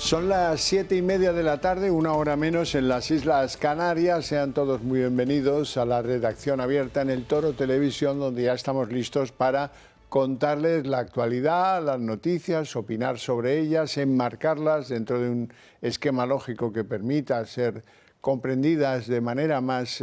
Son las 7:30 de la tarde, una hora menos en las Islas Canarias. Sean todos muy bienvenidos a la redacción abierta en El Toro Televisión, donde ya estamos listos para contarles la actualidad, las noticias, opinar sobre ellas, enmarcarlas dentro de un esquema lógico que permita ser comprendidas de manera más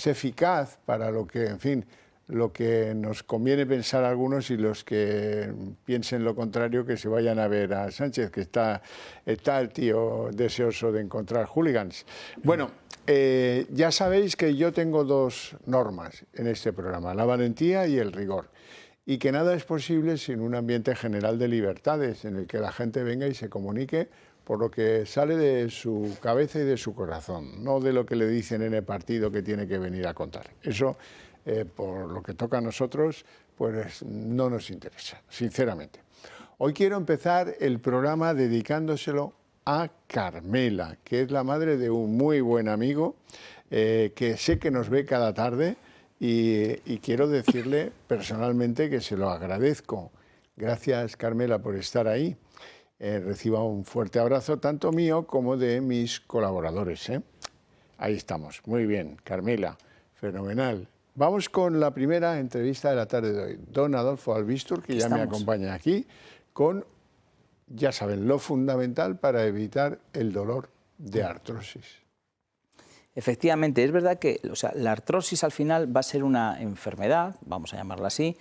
eficaz para lo que, en fin, lo que nos conviene pensar a algunos, y los que piensen lo contrario que se vayan a ver a Sánchez, que está el tío deseoso de encontrar hooligans. Bueno, ya sabéis que yo tengo dos normas en este programa, la valentía y el rigor, y que nada es posible sin un ambiente general de libertades en el que la gente venga y se comunique por lo que sale de su cabeza y de su corazón, no de lo que le dicen en el partido que tiene que venir a contar. Eso, por lo que toca a nosotros, pues no nos interesa, sinceramente. Hoy quiero empezar el programa dedicándoselo a Carmela, que es la madre de un muy buen amigo, que sé que nos ve cada tarde, y quiero decirle personalmente que se lo agradezco. Gracias, Carmela, por estar ahí. Reciba un fuerte abrazo, tanto mío como de mis colaboradores. Ahí estamos. Muy bien, Carmela, fenomenal. Vamos con la primera entrevista de la tarde de hoy. Don Adolfo Albistur, que ya me acompaña aquí, con, ya saben, lo fundamental para evitar el dolor de artrosis. Efectivamente, es verdad que la artrosis al final va a ser una enfermedad, vamos a llamarla así,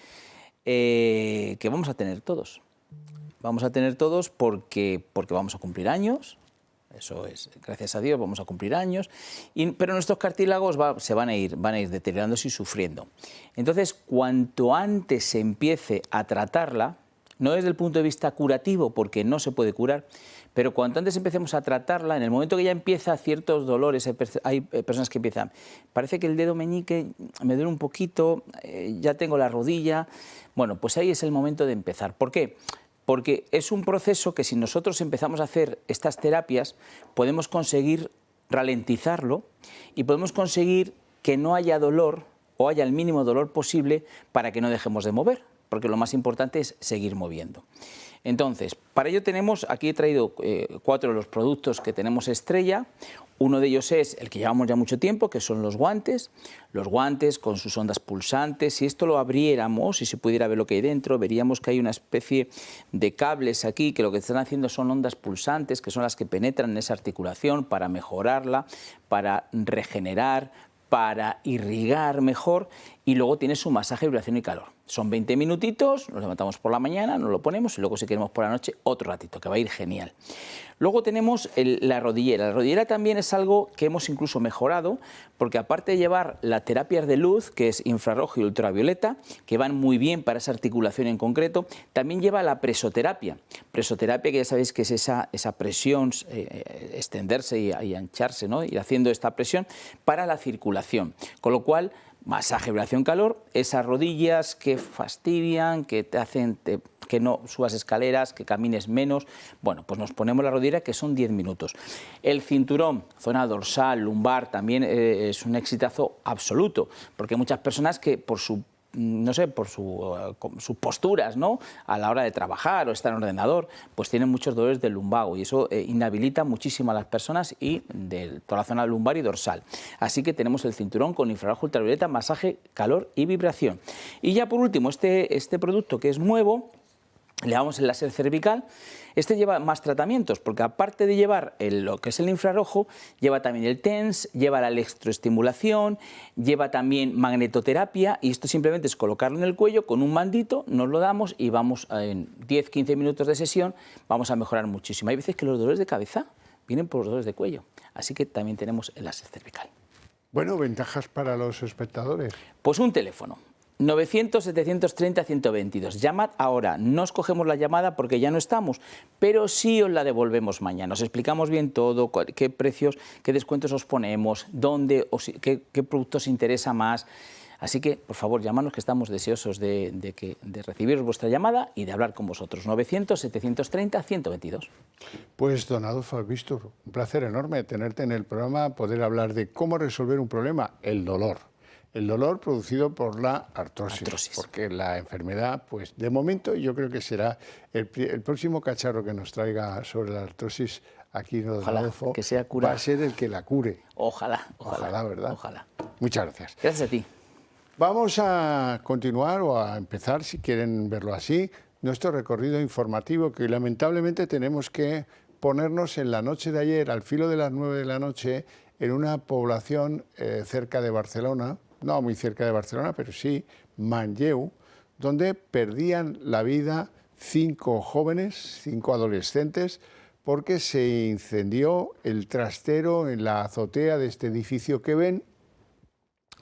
que vamos a tener todos. Vamos a tener todos porque vamos a cumplir años. Eso es, gracias a Dios, vamos a cumplir años, pero nuestros cartílagos se van a ir deteriorándose y sufriendo. Entonces, cuanto antes se empiece a tratarla, no desde el punto de vista curativo, porque no se puede curar, pero cuanto antes empecemos a tratarla, en el momento que ya empieza ciertos dolores, hay personas que empiezan, parece que el dedo meñique me duele un poquito, ya tengo la rodilla, bueno, pues ahí es el momento de empezar. ¿Por qué? Porque es un proceso que si nosotros empezamos a hacer estas terapias, podemos conseguir ralentizarlo y podemos conseguir que no haya dolor o haya el mínimo dolor posible para que no dejemos de mover, porque lo más importante es seguir moviendo. Entonces, para ello aquí he traído 4 de los productos que tenemos estrella. Uno de ellos es el que llevamos ya mucho tiempo, que son los guantes con sus ondas pulsantes. Si esto lo abriéramos y se pudiera ver lo que hay dentro, veríamos que hay una especie de cables aquí que lo que están haciendo son ondas pulsantes, que son las que penetran en esa articulación para mejorarla, para regenerar, para irrigar mejor, y luego tiene su masaje, vibración y calor. Son 20 minutitos, nos levantamos por la mañana, nos lo ponemos y luego si queremos por la noche otro ratito, que va a ir genial. Luego tenemos la rodillera. La rodillera también es algo que hemos incluso mejorado, porque aparte de llevar la terapia de luz, que es infrarrojo y ultravioleta, que van muy bien para esa articulación en concreto, también lleva la presoterapia. Presoterapia, que ya sabéis que es esa presión, extenderse y ancharse, ¿no? Ir haciendo esta presión para la circulación. Con lo cual, masaje, vibración, calor, esas rodillas que fastidian, que te hacen que no subas escaleras, que camines menos, bueno, pues nos ponemos la rodillera, que son 10 minutos. El cinturón, zona dorsal, lumbar, también es un exitazo absoluto, porque hay muchas personas que por sus posturas, ¿no?, a la hora de trabajar o estar en ordenador, pues tienen muchos dolores del lumbago y eso inhabilita muchísimo a las personas y de toda la zona lumbar y dorsal. Así que tenemos el cinturón con infrarrojo, ultravioleta, masaje, calor y vibración. Y ya por último, este producto que es nuevo, le damos el láser cervical. Este lleva más tratamientos, porque aparte de llevar lo que es el infrarrojo, lleva también el TENS, lleva la electroestimulación, lleva también magnetoterapia, y esto simplemente es colocarlo en el cuello con un mandito, nos lo damos y vamos en 10-15 minutos de sesión, vamos a mejorar muchísimo. Hay veces que los dolores de cabeza vienen por los dolores de cuello, así que también tenemos el láser cervical. Bueno, ventajas para los espectadores. Pues un teléfono. 900-730-122. Llamad ahora, no os cogemos la llamada porque ya no estamos, pero sí os la devolvemos mañana. Os explicamos bien todo, qué precios, qué descuentos os ponemos, dónde, qué productos os interesa más. Así que, por favor, llamadnos, que estamos deseosos de recibir vuestra llamada y de hablar con vosotros. 900-730-122. Pues, don Adolfo Albistur, un placer enorme tenerte en el programa, poder hablar de cómo resolver un problema, el dolor. el dolor producido por la artrosis. Porque la enfermedad, pues de momento yo creo que será el próximo cacharro que nos traiga sobre la artrosis aquí en Adolfo, que sea cura. Va a ser el que la cure. Ojalá, ¿verdad? Ojalá. Muchas gracias. Gracias a ti. Vamos a continuar o a empezar, si quieren verlo así, nuestro recorrido informativo, que lamentablemente tenemos que ponernos en la noche de ayer, al filo de las 9 de la noche, en una población cerca de Barcelona, no muy cerca de Barcelona, pero sí, Manlleu, donde perdían la vida 5 jóvenes, 5 adolescentes, porque se incendió el trastero en la azotea de este edificio que ven,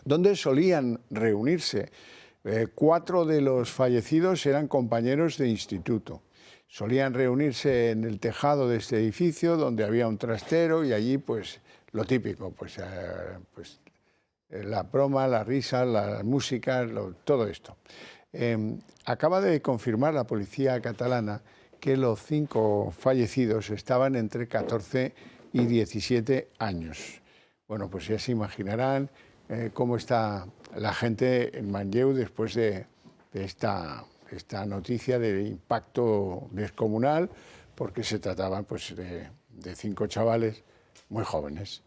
donde solían reunirse. 4 de los fallecidos eran compañeros de instituto. Solían reunirse en el tejado de este edificio, donde había un trastero, y allí, pues, lo típico, pues la broma, la risa, la música, todo esto. Acaba de confirmar la policía catalana que los 5 fallecidos estaban entre 14 y 17 años. Bueno, pues ya se imaginarán cómo está la gente en Manlleu después de esta noticia de impacto descomunal, porque se trataban, pues, de 5 chavales muy jóvenes.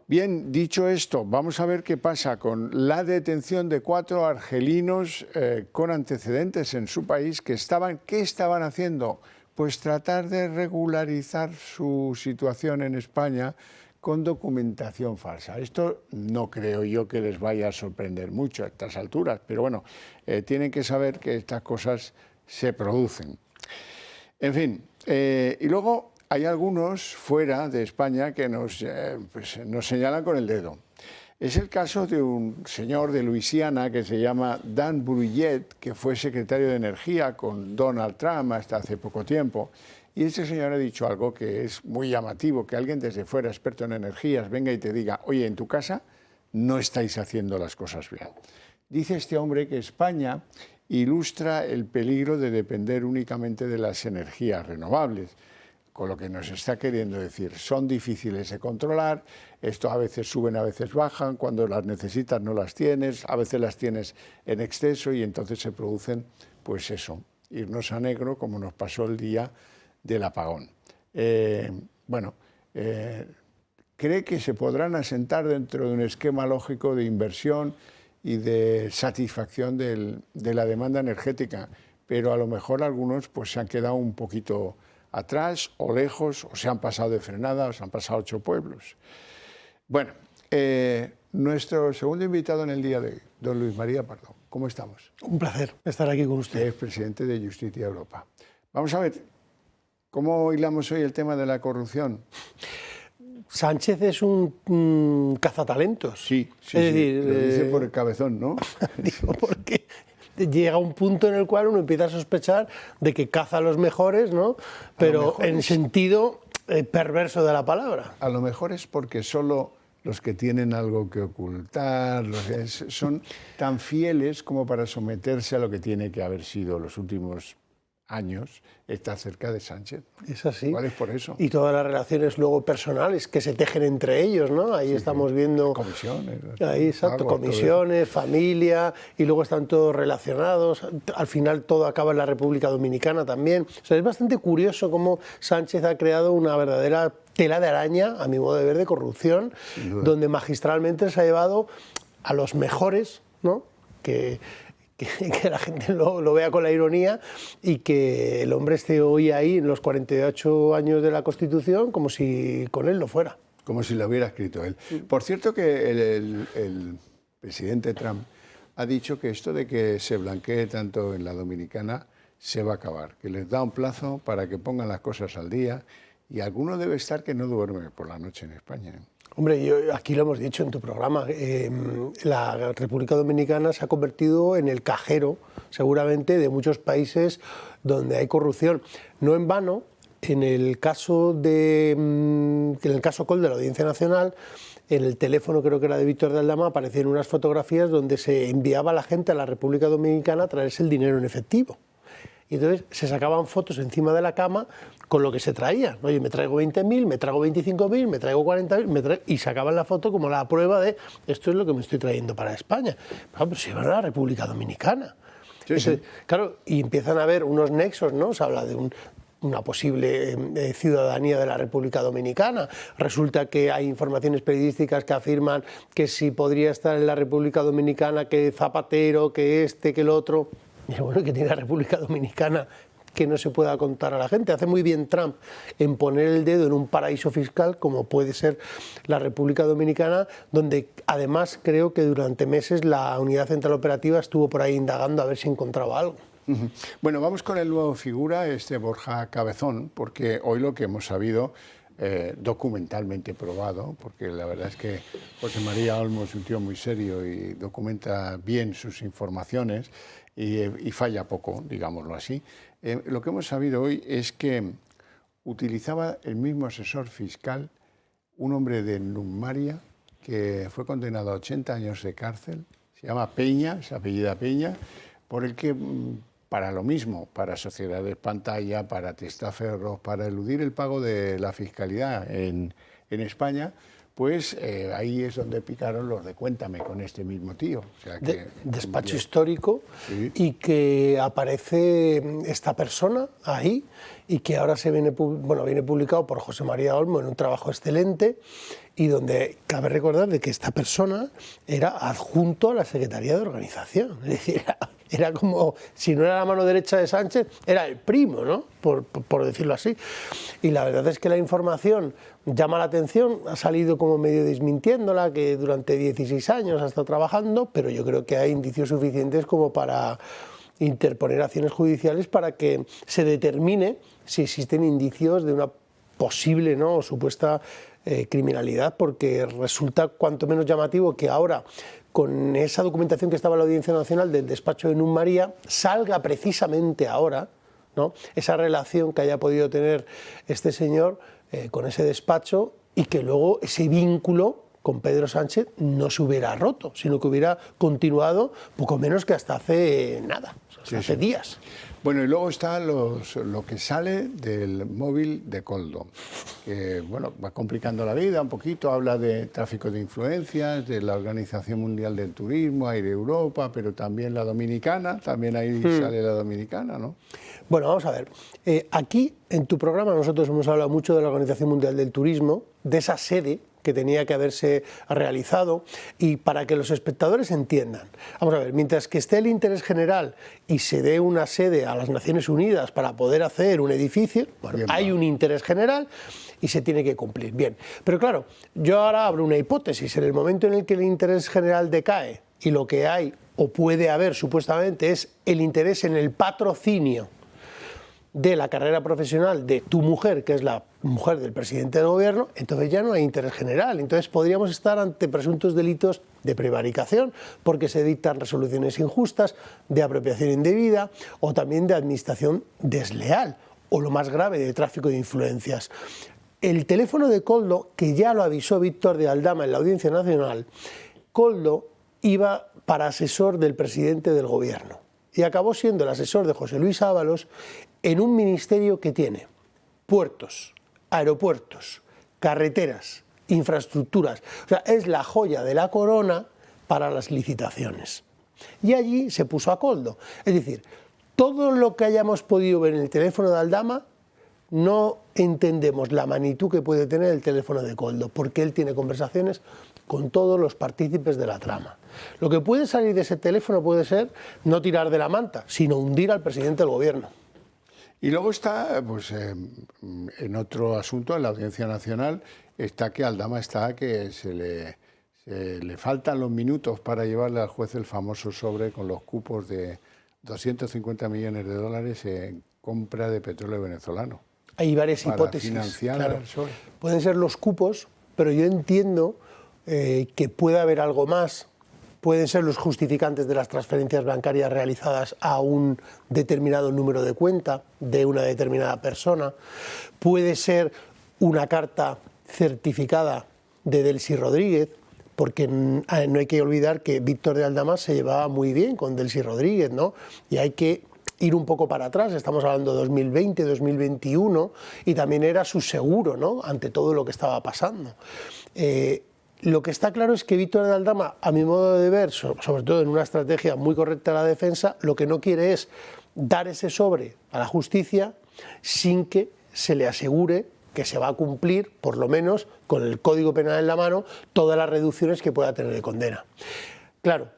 Bien, dicho esto, vamos a ver qué pasa con la detención de 4 argelinos con antecedentes en su país ¿qué estaban haciendo? Pues tratar de regularizar su situación en España con documentación falsa. Esto no creo yo que les vaya a sorprender mucho a estas alturas, pero bueno, tienen que saber que estas cosas se producen. En fin, y luego hay algunos fuera de España que nos señalan con el dedo. Es el caso de un señor de Luisiana que se llama Dan Brouillet, que fue secretario de Energía con Donald Trump hasta hace poco tiempo. Y este señor ha dicho algo que es muy llamativo, que alguien desde fuera, experto en energías, venga y te diga, oye, en tu casa no estáis haciendo las cosas bien. Dice este hombre que España ilustra el peligro de depender únicamente de las energías renovables, con lo que nos está queriendo decir, son difíciles de controlar, esto a veces suben, a veces bajan, cuando las necesitas no las tienes, a veces las tienes en exceso y entonces se producen, pues eso, irnos a negro como nos pasó el día del apagón. Cree que se podrán asentar dentro de un esquema lógico de inversión y de satisfacción de la demanda energética, pero a lo mejor algunos pues se han quedado un poquito atrás o lejos, o se han pasado de frenada, o se han pasado 8 pueblos. Bueno, nuestro segundo invitado en el día de hoy, don Luis María Pardo. ¿Cómo estamos? Un placer estar aquí con usted. Es presidente de Justicia Europa. Vamos a ver, ¿cómo hilamos hoy el tema de la corrupción? Sánchez es un cazatalentos. Sí, es decir, lo dice por el cabezón, ¿no? Digo, porque llega un punto en el cual uno empieza a sospechar de que caza a los mejores, ¿no? Pero en sentido perverso de la palabra. A lo mejor es porque solo los que tienen algo que ocultar, son tan fieles como para someterse a lo que tiene que haber sido los últimos años, está cerca de Sánchez. Es así. ¿Cuál es por eso? Y todas las relaciones luego personales que se tejen entre ellos, ¿no? Ahí estamos viendo... Comisiones. Ahí, exacto, comisiones, familia, y luego están todos relacionados. Al final todo acaba en la República Dominicana también. O sea, es bastante curioso cómo Sánchez ha creado una verdadera tela de araña, a mi modo de ver, de corrupción, donde magistralmente se ha llevado a los mejores, ¿no? Que la gente lo vea con la ironía y que el hombre esté hoy ahí en los 48 años de la Constitución como si con él no fuera. Como si lo hubiera escrito él. Por cierto que el presidente Trump ha dicho que esto de que se blanquee tanto en la Dominicana se va a acabar, que les da un plazo para que pongan las cosas al día y alguno debe estar que no duerme por la noche en España. Hombre, aquí lo hemos dicho en tu programa, la República Dominicana se ha convertido en el cajero, seguramente, de muchos países donde hay corrupción. No en vano, en el caso Col de la Audiencia Nacional, en el teléfono, creo que era de Víctor de Aldama, aparecían unas fotografías donde se enviaba a la gente a la República Dominicana a traerse el dinero en efectivo. y entonces se sacaban fotos encima de la cama con lo que se traían. Oye, me traigo 20.000, me traigo 25.000, me traigo 40.000, y sacaban la foto como la prueba de esto es lo que me estoy trayendo para España. Pero se iban a la República Dominicana. Sí, sí. Claro, y empiezan a haber unos nexos, ¿no? Se habla de una posible ciudadanía de la República Dominicana. Resulta que hay informaciones periodísticas que afirman que si podría estar en la República Dominicana, que Zapatero, que este, que el otro. Y bueno, que tiene la República Dominicana que no se pueda contar a la gente. Hace muy bien Trump en poner el dedo en un paraíso fiscal como puede ser la República Dominicana, donde además creo que durante meses la Unidad Central Operativa estuvo por ahí indagando a ver si encontraba algo. Bueno, vamos con el nuevo figura, Borja Cabezón, porque hoy lo que hemos sabido, documentalmente probado, porque la verdad es que José María Olmo es un tío muy serio y documenta bien sus informaciones y falla poco, digámoslo así. Lo que hemos sabido hoy es que utilizaba el mismo asesor fiscal, un hombre de Numaria, que fue condenado a 80 años de cárcel, se llama Peña, se apellida Peña, por el que, para lo mismo, para sociedades pantalla, para testaferros, para eludir el pago de la fiscalidad en España, pues ahí es donde picaron los de Cuéntame con este mismo tío. O sea que, despacho histórico, sí. Y que aparece esta persona ahí y que ahora viene publicado por José María Olmo en un trabajo excelente y donde cabe recordar de que esta persona era adjunto a la Secretaría de Organización. Es decir, era como, si no era la mano derecha de Sánchez, era el primo, ¿no? Por decirlo así. Y la verdad es que la información llama la atención, ha salido como medio desmintiéndola, que durante 16 años ha estado trabajando, pero yo creo que hay indicios suficientes como para interponer acciones judiciales para que se determine si existen indicios de una posible, ¿no?, o supuesta criminalidad, porque resulta cuanto menos llamativo que ahora, con esa documentación que estaba en la Audiencia Nacional del despacho de Numaria, salga precisamente ahora, ¿no?, esa relación que haya podido tener este señor con ese despacho y que luego ese vínculo con Pedro Sánchez no se hubiera roto, sino que hubiera continuado poco menos que hasta hace nada, hasta hace días. Bueno, y luego está lo que sale del móvil de Koldo, que bueno, va complicando la vida un poquito, habla de tráfico de influencias, de la Organización Mundial del Turismo, Air Europa, pero también la Dominicana, también ahí sale la Dominicana, ¿no? Bueno, vamos a ver, aquí en tu programa nosotros hemos hablado mucho de la Organización Mundial del Turismo, de esa sede que tenía que haberse realizado, y para que los espectadores entiendan, vamos a ver, mientras que esté el interés general y se dé una sede a las Naciones Unidas para poder hacer un edificio, bueno, bien, hay un interés general y se tiene que cumplir. Bien, pero claro, yo ahora abro una hipótesis, en el momento en el que el interés general decae y lo que hay o puede haber supuestamente es el interés en el patrocinio de la carrera profesional de tu mujer, que es la mujer del presidente del gobierno, entonces ya no hay interés general. Entonces podríamos estar ante presuntos delitos de prevaricación, porque se dictan resoluciones injustas, de apropiación indebida o también de administración desleal, o lo más grave, de tráfico de influencias. El teléfono de Koldo, que ya lo avisó Víctor de Aldama en la Audiencia Nacional, Koldo iba para asesor del presidente del gobierno y acabó siendo el asesor de José Luis Ábalos en un ministerio que tiene puertos, aeropuertos, carreteras, infraestructuras. O sea, es la joya de la corona para las licitaciones. Y allí se puso a Koldo. Es decir, todo lo que hayamos podido ver en el teléfono de Aldama, no entendemos la magnitud que puede tener el teléfono de Koldo, porque él tiene conversaciones con todos los partícipes de la trama. Lo que puede salir de ese teléfono puede ser no tirar de la manta, sino hundir al presidente del gobierno. Y luego está, pues, en otro asunto, en la Audiencia Nacional, está que Aldama está que se le faltan los minutos para llevarle al juez el famoso sobre con los cupos de 250 millones de dólares en compra de petróleo venezolano. Hay varias hipótesis. Financiar claro. el sobre. Pueden ser los cupos, pero yo entiendo que puede haber algo más. Pueden ser los justificantes de las transferencias bancarias realizadas a un determinado número de cuenta de una determinada persona. Puede ser una carta certificada de Delcy Rodríguez, porque no hay que olvidar que Víctor de Aldama se llevaba muy bien con Delcy Rodríguez, ¿no? Y hay que ir un poco para atrás, estamos hablando de 2020, 2021, y también era su seguro, ¿no?, ante todo lo que estaba pasando. Lo que está claro es que Víctor de Aldama, a mi modo de ver, sobre todo en una estrategia muy correcta de la defensa, lo que no quiere es dar ese sobre a la justicia sin que se le asegure que se va a cumplir, por lo menos con el Código Penal en la mano, todas las reducciones que pueda tener de condena. Claro,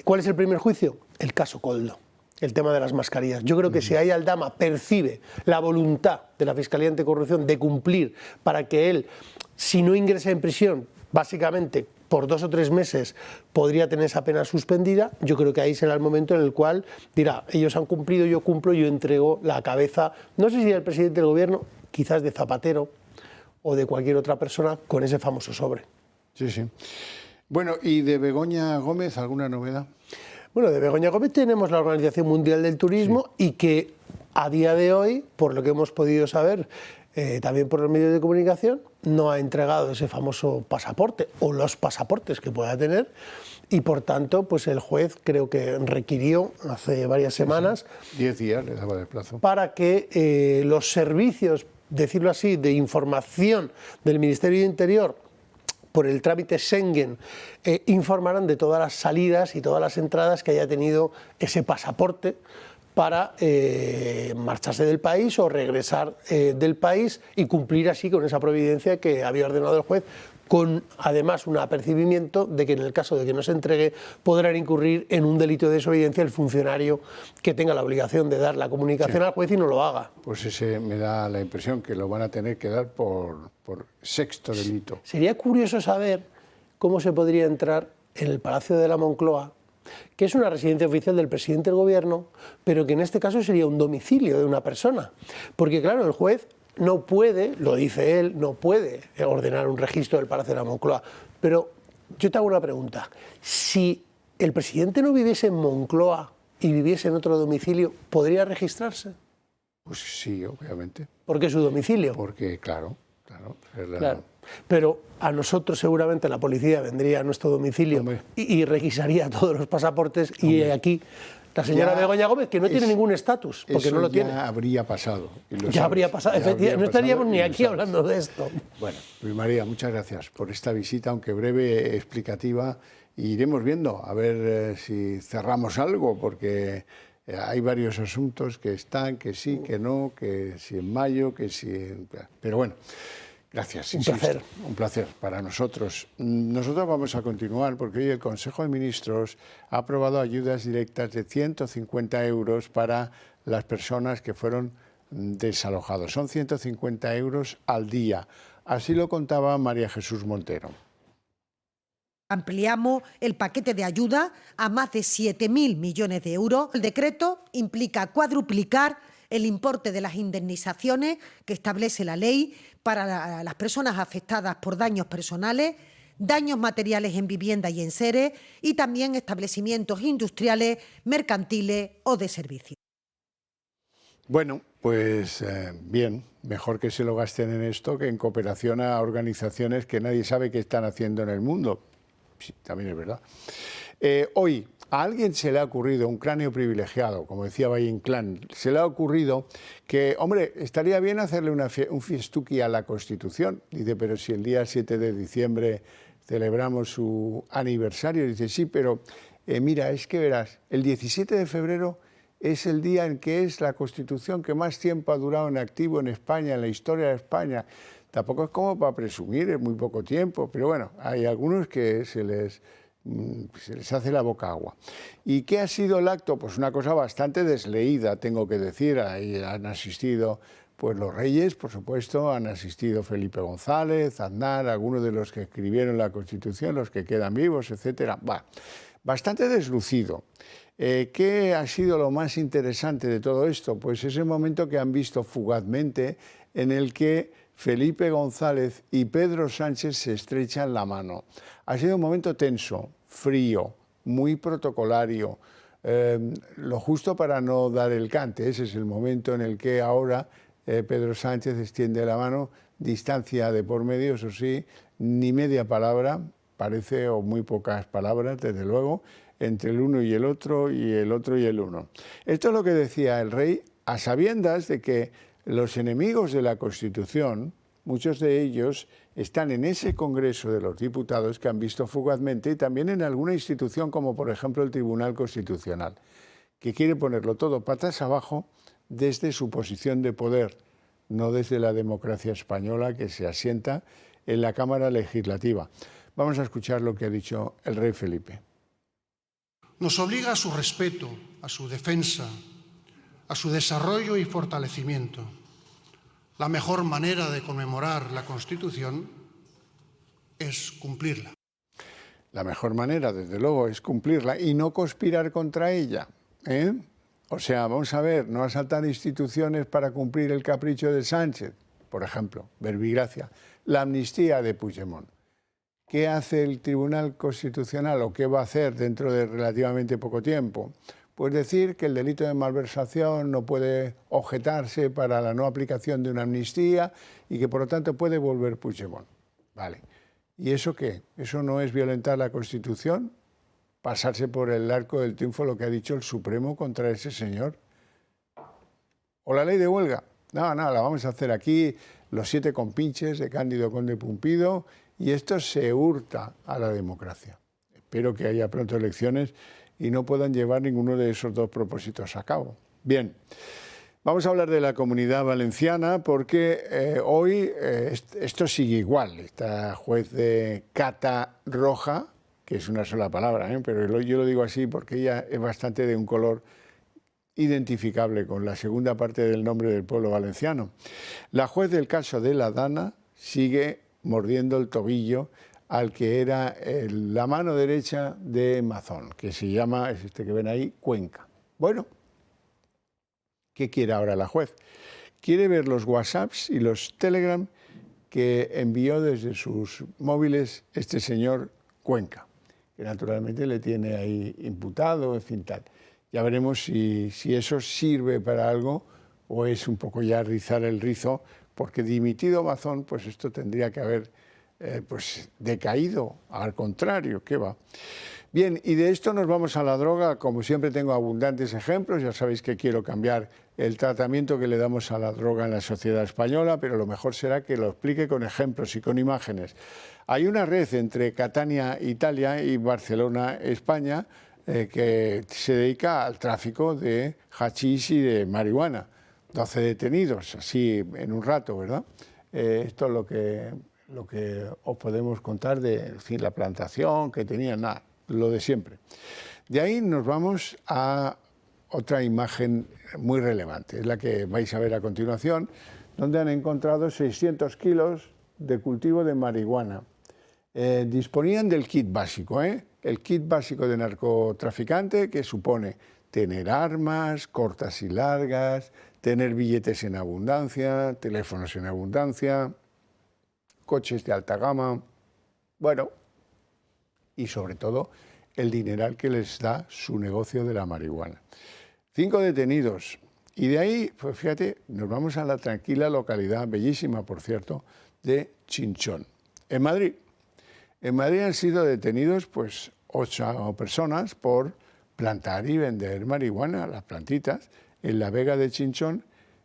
¿cuál es el primer juicio? El caso Koldo, el tema de las mascarillas. Yo creo que si ahí Aldama percibe la voluntad de la Fiscalía Anticorrupción de cumplir para que él, si no ingresa en prisión, básicamente por 2 o 3 meses podría tener esa pena suspendida, yo creo que ahí será el momento en el cual dirá, ellos han cumplido, yo cumplo, yo entrego la cabeza, no sé si del presidente del gobierno, quizás de Zapatero o de cualquier otra persona con ese famoso sobre. Sí, sí. Bueno, ¿y de Begoña Gómez alguna novedad? Bueno, de Begoña Gómez tenemos la Organización Mundial del Turismo, sí, y que a día de hoy, por lo que hemos podido saber, también por los medios de comunicación, no ha entregado ese famoso pasaporte o los pasaportes que pueda tener, y por tanto pues el juez creo que requirió hace varias semanas 10 días le daba de plazo para que los servicios, decirlo así, de información del Ministerio de Interior por el trámite Schengen informaran de todas las salidas y todas las entradas que haya tenido ese pasaporte para marcharse del país o regresar del país y cumplir así con esa providencia que había ordenado el juez, con además un apercibimiento de que en el caso de que no se entregue podrán incurrir en un delito de desobediencia el funcionario que tenga la obligación de dar la comunicación, sí, al juez y no lo haga. Pues ese me da la impresión que lo van a tener que dar por sexto delito. Sería curioso saber cómo se podría entrar en el Palacio de la Moncloa, que es una residencia oficial del presidente del gobierno, pero que en este caso sería un domicilio de una persona. Porque claro, el juez no puede, lo dice él, no puede ordenar un registro del Palacio de la Moncloa. Pero yo te hago una pregunta. Si el presidente no viviese en Moncloa y viviese en otro domicilio, ¿podría registrarse? Pues sí, obviamente. ¿Por qué su domicilio? Porque, claro. Claro. Pero a nosotros seguramente la policía vendría a nuestro domicilio y requisaría todos los pasaportes. Hombre. Y aquí la señora Begoña Gómez, que no tiene ningún estatus, porque no lo tiene. Ya habría pasado. Ya habría pasado, efectivamente. No estaríamos ni aquí hablando de esto. Bueno, Luis María, muchas gracias por esta visita, aunque breve, explicativa. Iremos viendo a ver si cerramos algo, porque hay varios asuntos que están, que sí, que no, que si en mayo, que si... Pero bueno, gracias. Un placer. Un placer para nosotros. Nosotros vamos a continuar porque hoy el Consejo de Ministros ha aprobado ayudas directas de 150 euros para las personas que fueron desalojados. Son 150 euros al día. Así lo contaba María Jesús Montero. Ampliamos el paquete de ayuda a más de 7.000 millones de euros. El decreto implica cuadruplicar el importe de las indemnizaciones que establece la ley para las personas afectadas por daños personales, daños materiales en vivienda y en seres, y también establecimientos industriales, mercantiles o de servicios. Bueno, pues bien, mejor que se lo gasten en esto que en cooperación a organizaciones que nadie sabe qué están haciendo en el mundo. Sí, también es verdad. Hoy a alguien se le ha ocurrido, un cráneo privilegiado, como decía Valle Inclán, se le ha ocurrido que, hombre, estaría bien hacerle un fiestuki a la Constitución. Dice, pero si el día 7 de diciembre celebramos su aniversario. Dice, sí, pero mira, es que verás, el 17 de febrero es el día en que es la Constitución que más tiempo ha durado en activo en España, en la historia de España. Tampoco es como para presumir, es muy poco tiempo, pero bueno, hay algunos que se les hace la boca agua. ¿Y qué ha sido el acto? Pues una cosa bastante desleída, tengo que decir. Ahí han asistido pues los reyes, por supuesto, han asistido Felipe González, Aznar, algunos de los que escribieron la Constitución, los que quedan vivos, etcétera. Bastante deslucido. ¿Qué ha sido lo más interesante de todo esto? Pues ese momento que han visto fugazmente en el que Felipe González y Pedro Sánchez se estrechan la mano. Ha sido un momento tenso, frío, muy protocolario, lo justo para no dar el cante. Ese es el momento en el que ahora Pedro Sánchez extiende la mano, distancia de por medio, eso sí, ni media palabra, parece, o muy pocas palabras, desde luego, entre el uno y el otro, y el otro y el uno. Esto es lo que decía el rey, a sabiendas de que los enemigos de la Constitución, muchos de ellos están en ese Congreso de los Diputados que han visto fugazmente, y también en alguna institución como por ejemplo el Tribunal Constitucional, que quiere ponerlo todo patas abajo desde su posición de poder, no desde la democracia española que se asienta en la Cámara Legislativa. Vamos a escuchar lo que ha dicho el rey Felipe. Nos obliga a su respeto, a su defensa, a su desarrollo y fortalecimiento. La mejor manera de conmemorar la Constitución es cumplirla. La mejor manera, desde luego, es cumplirla y no conspirar contra ella, ¿eh? O sea, vamos a ver, no asaltar instituciones para cumplir el capricho de Sánchez, por ejemplo, verbigracia, la amnistía de Puigdemont. ¿Qué hace el Tribunal Constitucional o qué va a hacer dentro de relativamente poco tiempo? Pues decir que el delito de malversación no puede objetarse para la no aplicación de una amnistía y que por lo tanto puede volver Puigdemont. Vale. ¿Y eso qué? ¿Eso no es violentar la Constitución? ¿Pasarse por el arco del triunfo lo que ha dicho el Supremo contra ese señor? ¿O la ley de huelga? No, la vamos a hacer aquí, los 7 compinches de Cándido Conde Pumpido, y esto se hurta a la democracia. Espero que haya pronto elecciones y no puedan llevar ninguno de esos dos propósitos a cabo. Bien, vamos a hablar de la Comunidad Valenciana porque hoy esto sigue igual. Esta juez de Cata Roja, que es una sola palabra, pero yo lo digo así porque ella es bastante de un color identificable con la segunda parte del nombre del pueblo valenciano. La juez del caso de la Dana sigue mordiendo el tobillo al que era la mano derecha de Mazón, que se llama, es este que ven ahí, Cuenca. Bueno, ¿qué quiere ahora la juez? Quiere ver los WhatsApps y los Telegram que envió desde sus móviles este señor Cuenca, que naturalmente le tiene ahí imputado, en fin, tal. Ya veremos si eso sirve para algo o es un poco ya rizar el rizo, porque dimitido Mazón, pues esto tendría que haber pues decaído, al contrario, ¿qué va? Bien, y de esto nos vamos a la droga. Como siempre tengo abundantes ejemplos, ya sabéis que quiero cambiar el tratamiento que le damos a la droga en la sociedad española, pero lo mejor será que lo explique con ejemplos y con imágenes. Hay una red entre Catania, Italia, y Barcelona, España, que se dedica al tráfico de hachís y de marihuana. 12 detenidos, así en un rato, ¿verdad? Esto es lo que os podemos contar de, en fin, la plantación que tenían, nada, lo de siempre. De ahí nos vamos a otra imagen muy relevante, es la que vais a ver a continuación, donde han encontrado 600 kilos de cultivo de marihuana. Disponían del kit básico, el kit básico de narcotraficante, que supone tener armas cortas y largas, tener billetes en abundancia, teléfonos en abundancia, coches de alta gama, bueno, y sobre todo el dineral que les da su negocio de la marihuana. 5 detenidos. Y de ahí, pues fíjate, nos vamos a la tranquila localidad, bellísima por cierto, de Chinchón, en Madrid. En Madrid han sido detenidos pues 8 personas por plantar y vender marihuana, las plantitas, en la Vega de Chinchón.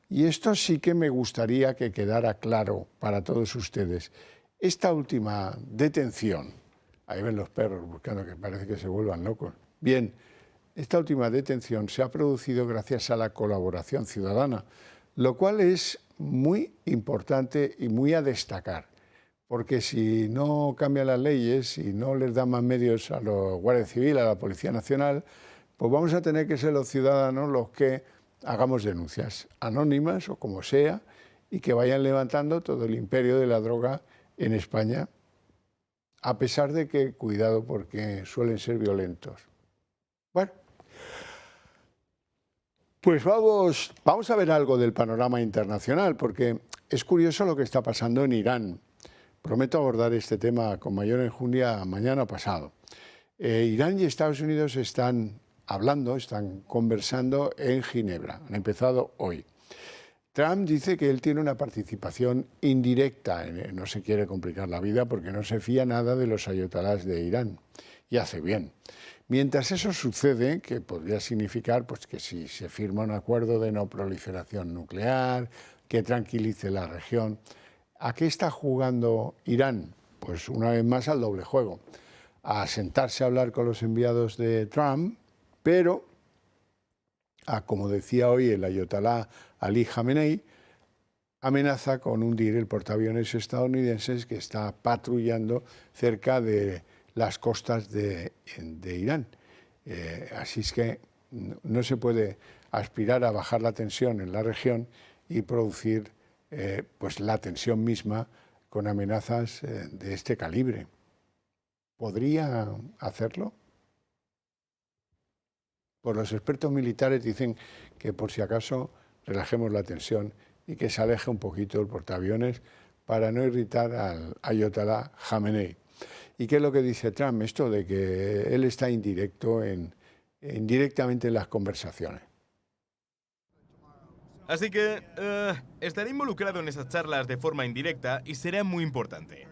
Y esto sí que me gustaría que quedara claro para todos ustedes. Esta última detención, ahí ven los perros buscando que parece que se vuelvan locos. Bien, esta última detención se ha producido gracias a la colaboración ciudadana, lo cual es muy importante y muy a destacar, porque si no cambian las leyes, si no les dan más medios a los Guardia Civil, a la Policía Nacional, pues vamos a tener que ser los ciudadanos los que hagamos denuncias anónimas o como sea y que vayan levantando todo el imperio de la droga en España, a pesar de que, cuidado, porque suelen ser violentos. Bueno, pues vamos a ver algo del panorama internacional, porque es curioso lo que está pasando en Irán. Prometo abordar este tema con mayor enjundia mañana o pasado. Irán y Estados Unidos están hablando, están conversando en Ginebra. Han empezado hoy. Trump dice que él tiene una participación indirecta, no se quiere complicar la vida porque no se fía nada de los ayatolás de Irán, y hace bien. Mientras eso sucede, que podría significar pues, que si se firma un acuerdo de no proliferación nuclear, que tranquilice la región, ¿a qué está jugando Irán? Pues una vez más al doble juego, a sentarse a hablar con los enviados de Trump, pero como decía hoy el ayatolá Ali Khamenei, amenaza con hundir el portaaviones estadounidense que está patrullando cerca de las costas de Irán. Así es que no se puede aspirar a bajar la tensión en la región y producir pues la tensión misma con amenazas de este calibre. ¿Podría hacerlo? Pues los expertos militares dicen que por si acaso relajemos la tensión y que se aleje un poquito el portaaviones para no irritar al ayatolá Khamenei. ¿Y qué es lo que dice Trump? Esto de que él está indirectamente en las conversaciones. Así que estaré involucrado en esas charlas de forma indirecta y será muy importante.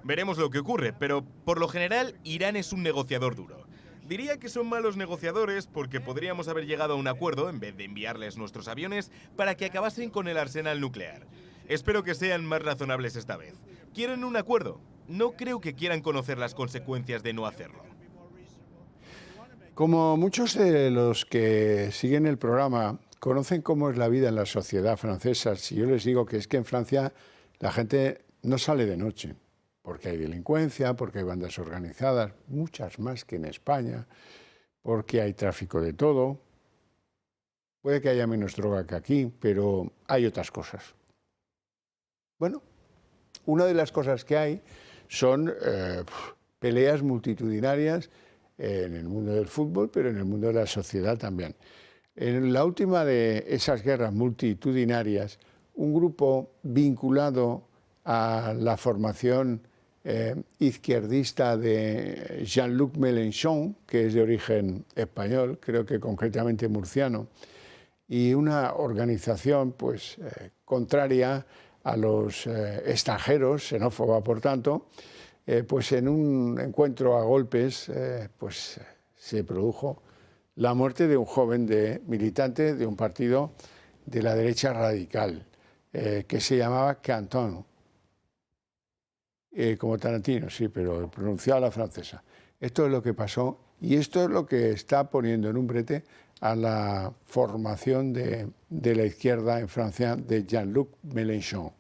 Veremos lo que ocurre, pero por lo general Irán es un negociador duro. Diría que son malos negociadores porque podríamos haber llegado a un acuerdo en vez de enviarles nuestros aviones para que acabasen con el arsenal nuclear. Espero que sean más razonables esta vez. ¿Quieren un acuerdo? No creo que quieran conocer las consecuencias de no hacerlo. Como muchos de los que siguen el programa conocen cómo es la vida en la sociedad francesa, si yo les digo que es que en Francia la gente no sale de noche, porque hay delincuencia, porque hay bandas organizadas, muchas más que en España, porque hay tráfico de todo. Puede que haya menos droga que aquí, pero hay otras cosas. Bueno, una de las cosas que hay son peleas multitudinarias en el mundo del fútbol, pero en el mundo de la sociedad también. En la última de esas guerras multitudinarias, un grupo vinculado a la formación izquierdista de Jean-Luc Mélenchon, que es de origen español, creo que concretamente murciano, y una organización pues, contraria a los extranjeros, xenófoba por tanto, pues en un encuentro a golpes pues, se produjo la muerte de un joven militante de un partido de la derecha radical, que se llamaba Canton. Como Tarantino, sí, pero pronunciado a la francesa. Esto es lo que pasó y esto es lo que está poniendo en un brete a la formación de la izquierda en Francia de Jean-Luc Mélenchon.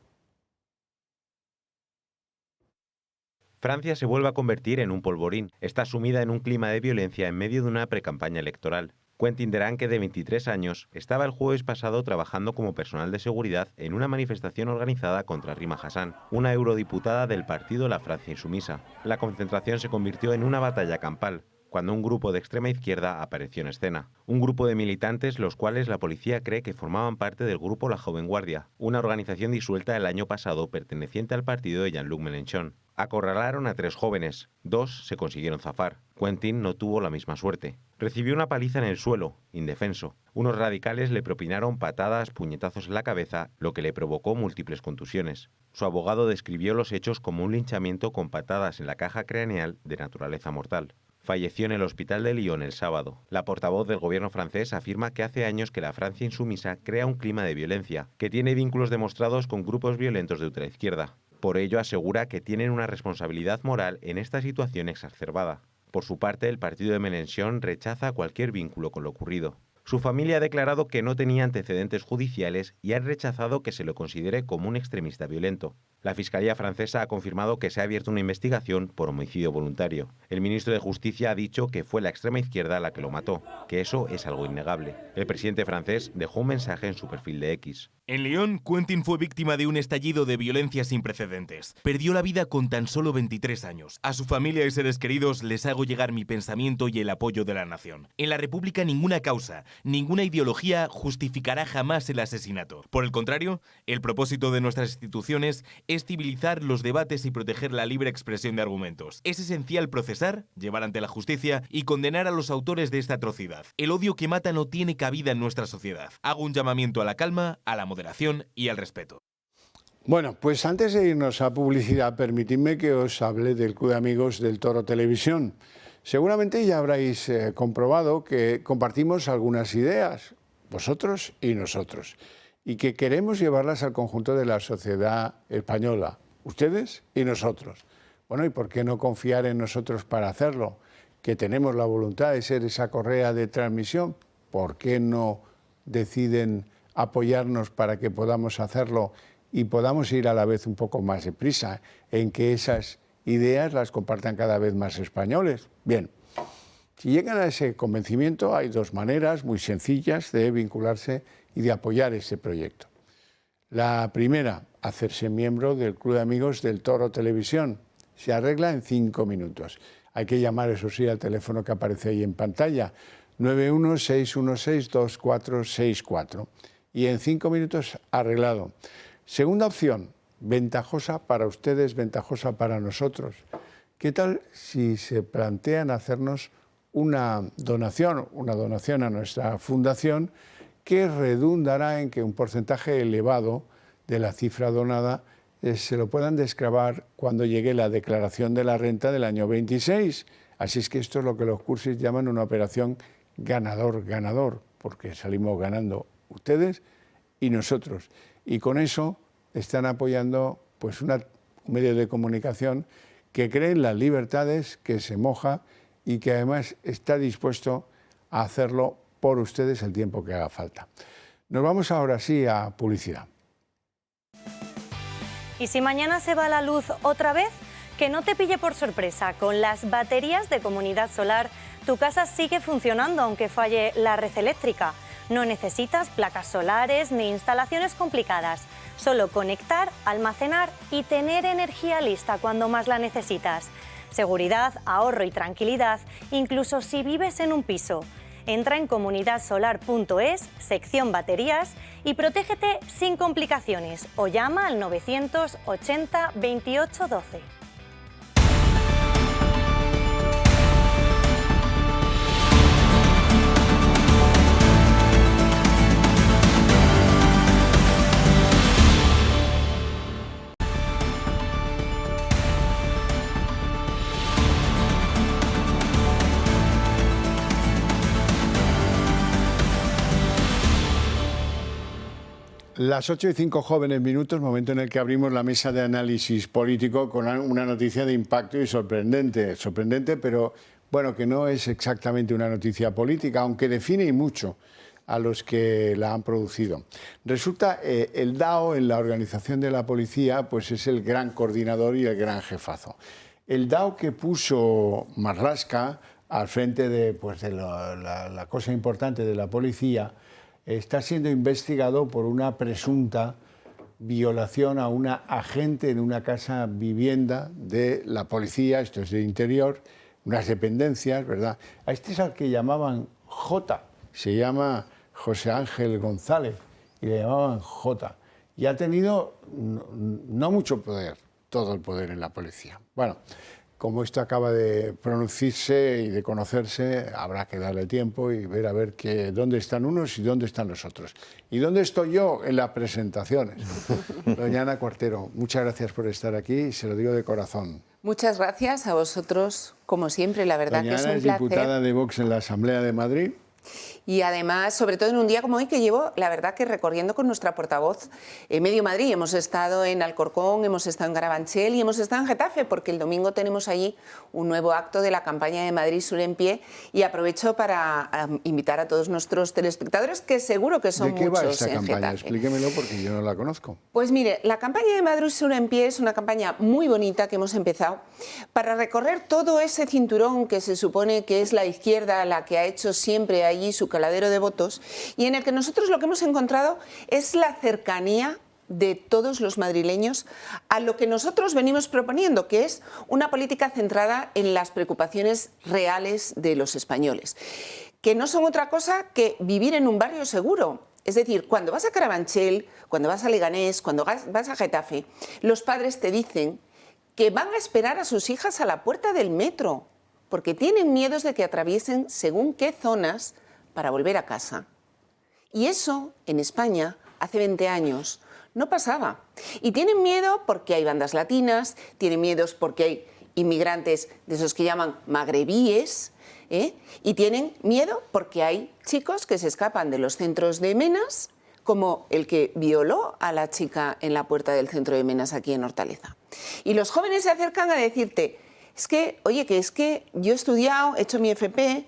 Francia se vuelve a convertir en un polvorín. Está sumida en un clima de violencia en medio de una precampaña electoral. Quentin Deranque, de 23 años, estaba el jueves pasado trabajando como personal de seguridad en una manifestación organizada contra Rima Hassan, una eurodiputada del partido La Francia Insumisa. La concentración se convirtió en una batalla campal, cuando un grupo de extrema izquierda apareció en escena. Un grupo de militantes, los cuales la policía cree que formaban parte del grupo La Joven Guardia, una organización disuelta el año pasado perteneciente al partido de Jean-Luc Mélenchon. Acorralaron a 3 jóvenes, 2 se consiguieron zafar. Quentin no tuvo la misma suerte. Recibió una paliza en el suelo, indefenso. Unos radicales le propinaron patadas, puñetazos en la cabeza, lo que le provocó múltiples contusiones. Su abogado describió los hechos como un linchamiento con patadas en la caja craneal de naturaleza mortal. Falleció en el hospital de Lyon el sábado. La portavoz del gobierno francés afirma que hace años que la Francia insumisa crea un clima de violencia, que tiene vínculos demostrados con grupos violentos de ultraizquierda. Por ello asegura que tienen una responsabilidad moral en esta situación exacerbada. Por su parte, el partido de Mélenchon rechaza cualquier vínculo con lo ocurrido. Su familia ha declarado que no tenía antecedentes judiciales y ha rechazado que se lo considere como un extremista violento. La Fiscalía francesa ha confirmado que se ha abierto una investigación por homicidio voluntario. El ministro de Justicia ha dicho que fue la extrema izquierda la que lo mató, que eso es algo innegable. El presidente francés dejó un mensaje en su perfil de X. En Lyon, Quentin fue víctima de un estallido de violencia sin precedentes. Perdió la vida con tan solo 23 años. A su familia y seres queridos les hago llegar mi pensamiento y el apoyo de la nación. En la República ninguna causa, ninguna ideología justificará jamás el asesinato. Por el contrario, el propósito de nuestras instituciones es es civilizar los debates y proteger la libre expresión de argumentos. Es esencial procesar, llevar ante la justicia y condenar a los autores de esta atrocidad. El odio que mata no tiene cabida en nuestra sociedad. Hago un llamamiento a la calma, a la moderación y al respeto. Bueno, pues antes de irnos a publicidad, permitidme que os hable del Club de Amigos del Toro Televisión. Seguramente ya habréis comprobado que compartimos algunas ideas, vosotros y nosotros, y que queremos llevarlas al conjunto de la sociedad española, ustedes y nosotros. Bueno, ¿y por qué no confiar en nosotros para hacerlo? Que tenemos la voluntad de ser esa correa de transmisión, ¿por qué no deciden apoyarnos para que podamos hacerlo y podamos ir a la vez un poco más deprisa en que esas ideas las compartan cada vez más españoles? Bien, si llegan a ese convencimiento hay dos maneras muy sencillas de vincularse y de apoyar este proyecto. La primera, hacerse miembro del Club de Amigos del Toro Televisión. Se arregla en 5 minutos. Hay que llamar, eso sí, al teléfono que aparece ahí en pantalla, 916162464. Y en 5 minutos arreglado. Segunda opción, ventajosa para ustedes, ventajosa para nosotros. ¿Qué tal si se plantean hacernos una donación a nuestra fundación que redundará en que un porcentaje elevado de la cifra donada se lo puedan desgravar cuando llegue la declaración de la renta del año 26? Así es que esto es lo que los cursis llaman una operación ganador-ganador, porque salimos ganando ustedes y nosotros. Y con eso están apoyando pues un medio de comunicación que cree en las libertades, que se moja y que además está dispuesto a hacerlo por ustedes el tiempo que haga falta. Nos vamos ahora sí a publicidad. ¿Y si mañana se va la luz otra vez? Que no te pille por sorpresa. Con las baterías de Comunidad Solar, tu casa sigue funcionando aunque falle la red eléctrica. No necesitas placas solares ni instalaciones complicadas. Solo conectar, almacenar y tener energía lista cuando más la necesitas. Seguridad, ahorro y tranquilidad, incluso si vives en un piso. Entra en comunidadsolar.es, sección baterías, y protégete sin complicaciones o llama al 980 28 12. Las 8:05 jóvenes minutos, momento en el que abrimos la mesa de análisis político con una noticia de impacto y sorprendente. Sorprendente, pero bueno, que no es exactamente una noticia política, aunque define mucho a los que la han producido. Resulta el DAO en la organización de la policía pues es el gran coordinador y el gran jefazo. El DAO que puso Marlaska al frente de la cosa importante de la policía está siendo investigado por una presunta violación a una agente en una casa vivienda de la policía, esto es de interior, unas dependencias, ¿verdad? A este es al que llamaban J, se llama José Ángel González, y le llamaban J. Y ha tenido no mucho poder, todo el poder en la policía. Bueno, como esto acaba de pronunciarse y de conocerse, habrá que darle tiempo y ver a ver dónde están unos y dónde están los otros. ¿Y dónde estoy yo en las presentaciones? Doña Ana Cuartero, muchas gracias por estar aquí y se lo digo de corazón. Muchas gracias a vosotros, como siempre, la verdad Doña que es Ana un placer. es diputada de Vox en la Asamblea de Madrid. Y además, sobre todo en un día como hoy, que llevo, la verdad, que recorriendo con nuestra portavoz medio Madrid. Hemos estado en Alcorcón, hemos estado en Carabanchel y hemos estado en Getafe, porque el domingo tenemos allí un nuevo acto de la campaña de Madrid Sur en Pie, y aprovecho para invitar a todos nuestros telespectadores, que seguro que son muchos. ¿De qué va esta en campaña? Getafe. Explíquemelo porque yo no la conozco. Pues mire, la campaña de Madrid Sur en Pie es una campaña muy bonita que hemos empezado para recorrer todo ese cinturón que se supone que es la izquierda la que ha hecho siempre allí su caladero de votos, y en el que nosotros lo que hemos encontrado es la cercanía de todos los madrileños a lo que nosotros venimos proponiendo, que es una política centrada en las preocupaciones reales de los españoles, que no son otra cosa que vivir en un barrio seguro. Es decir, cuando vas a Carabanchel, cuando vas a Leganés, cuando vas a Getafe, los padres te dicen que van a esperar a sus hijas a la puerta del metro, porque tienen miedos de que atraviesen según qué zonas para volver a casa. Y eso, en España, hace 20 años, no pasaba. Y tienen miedo porque hay bandas latinas, tienen miedos porque hay inmigrantes de esos que llaman magrebíes, y tienen miedo porque hay chicos que se escapan de los centros de Menas, como el que violó a la chica en la puerta del centro de Menas aquí en Hortaleza. Y los jóvenes se acercan a decirte, es que yo he estudiado, he hecho mi FP,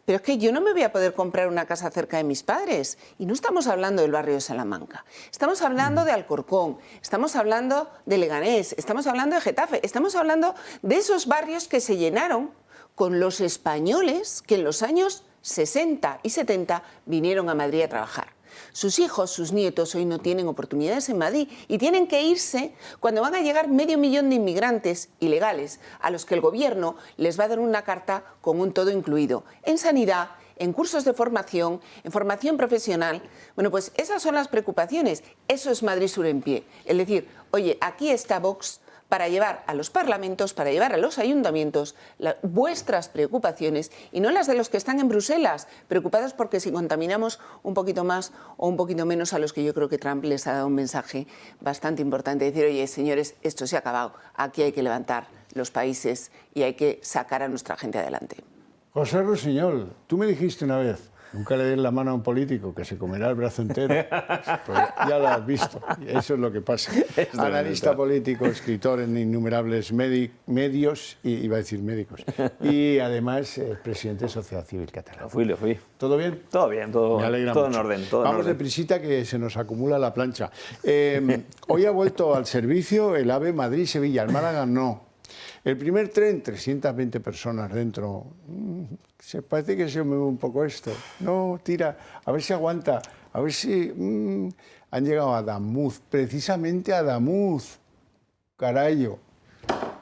pero es que yo no me voy a poder comprar una casa cerca de mis padres. Y no estamos hablando del barrio de Salamanca, estamos hablando de Alcorcón, estamos hablando de Leganés, estamos hablando de Getafe, estamos hablando de esos barrios que se llenaron con los españoles que en los años 60 y 70 vinieron a Madrid a trabajar. Sus hijos, sus nietos hoy no tienen oportunidades en Madrid y tienen que irse cuando van a llegar 500.000 de inmigrantes ilegales a los que el gobierno les va a dar una carta con un todo incluido en sanidad, en cursos de formación, en formación profesional. Bueno, pues esas son las preocupaciones. Eso es Madrid Sur en pie. Es decir, oye, aquí está Vox para llevar a los parlamentos, para llevar a los ayuntamientos vuestras preocupaciones y no las de los que están en Bruselas, preocupados porque si contaminamos un poquito más o un poquito menos, a los que yo creo que Trump les ha dado un mensaje bastante importante, decir, oye, señores, esto se ha acabado, aquí hay que levantar los países y hay que sacar a nuestra gente adelante. José Rusiñol, tú me dijiste una vez, nunca le des la mano a un político que se comerá el brazo entero. Pues ya lo has visto, eso es lo que pasa. Analista político, escritor en innumerables medios, iba a decir médicos, y además presidente de Sociedad Civil Catalana. Lo fui. ¿Todo bien? Todo bien, todo en orden. Vamos deprisita que se nos acumula la plancha. Hoy ha vuelto al servicio el AVE Madrid-Sevilla, el Málaga no. El primer tren, 320 personas dentro. Se parece que se mueve un poco esto. No, tira, a ver si aguanta, a ver si... Han llegado a Adamuz, precisamente a Adamuz. Carayo.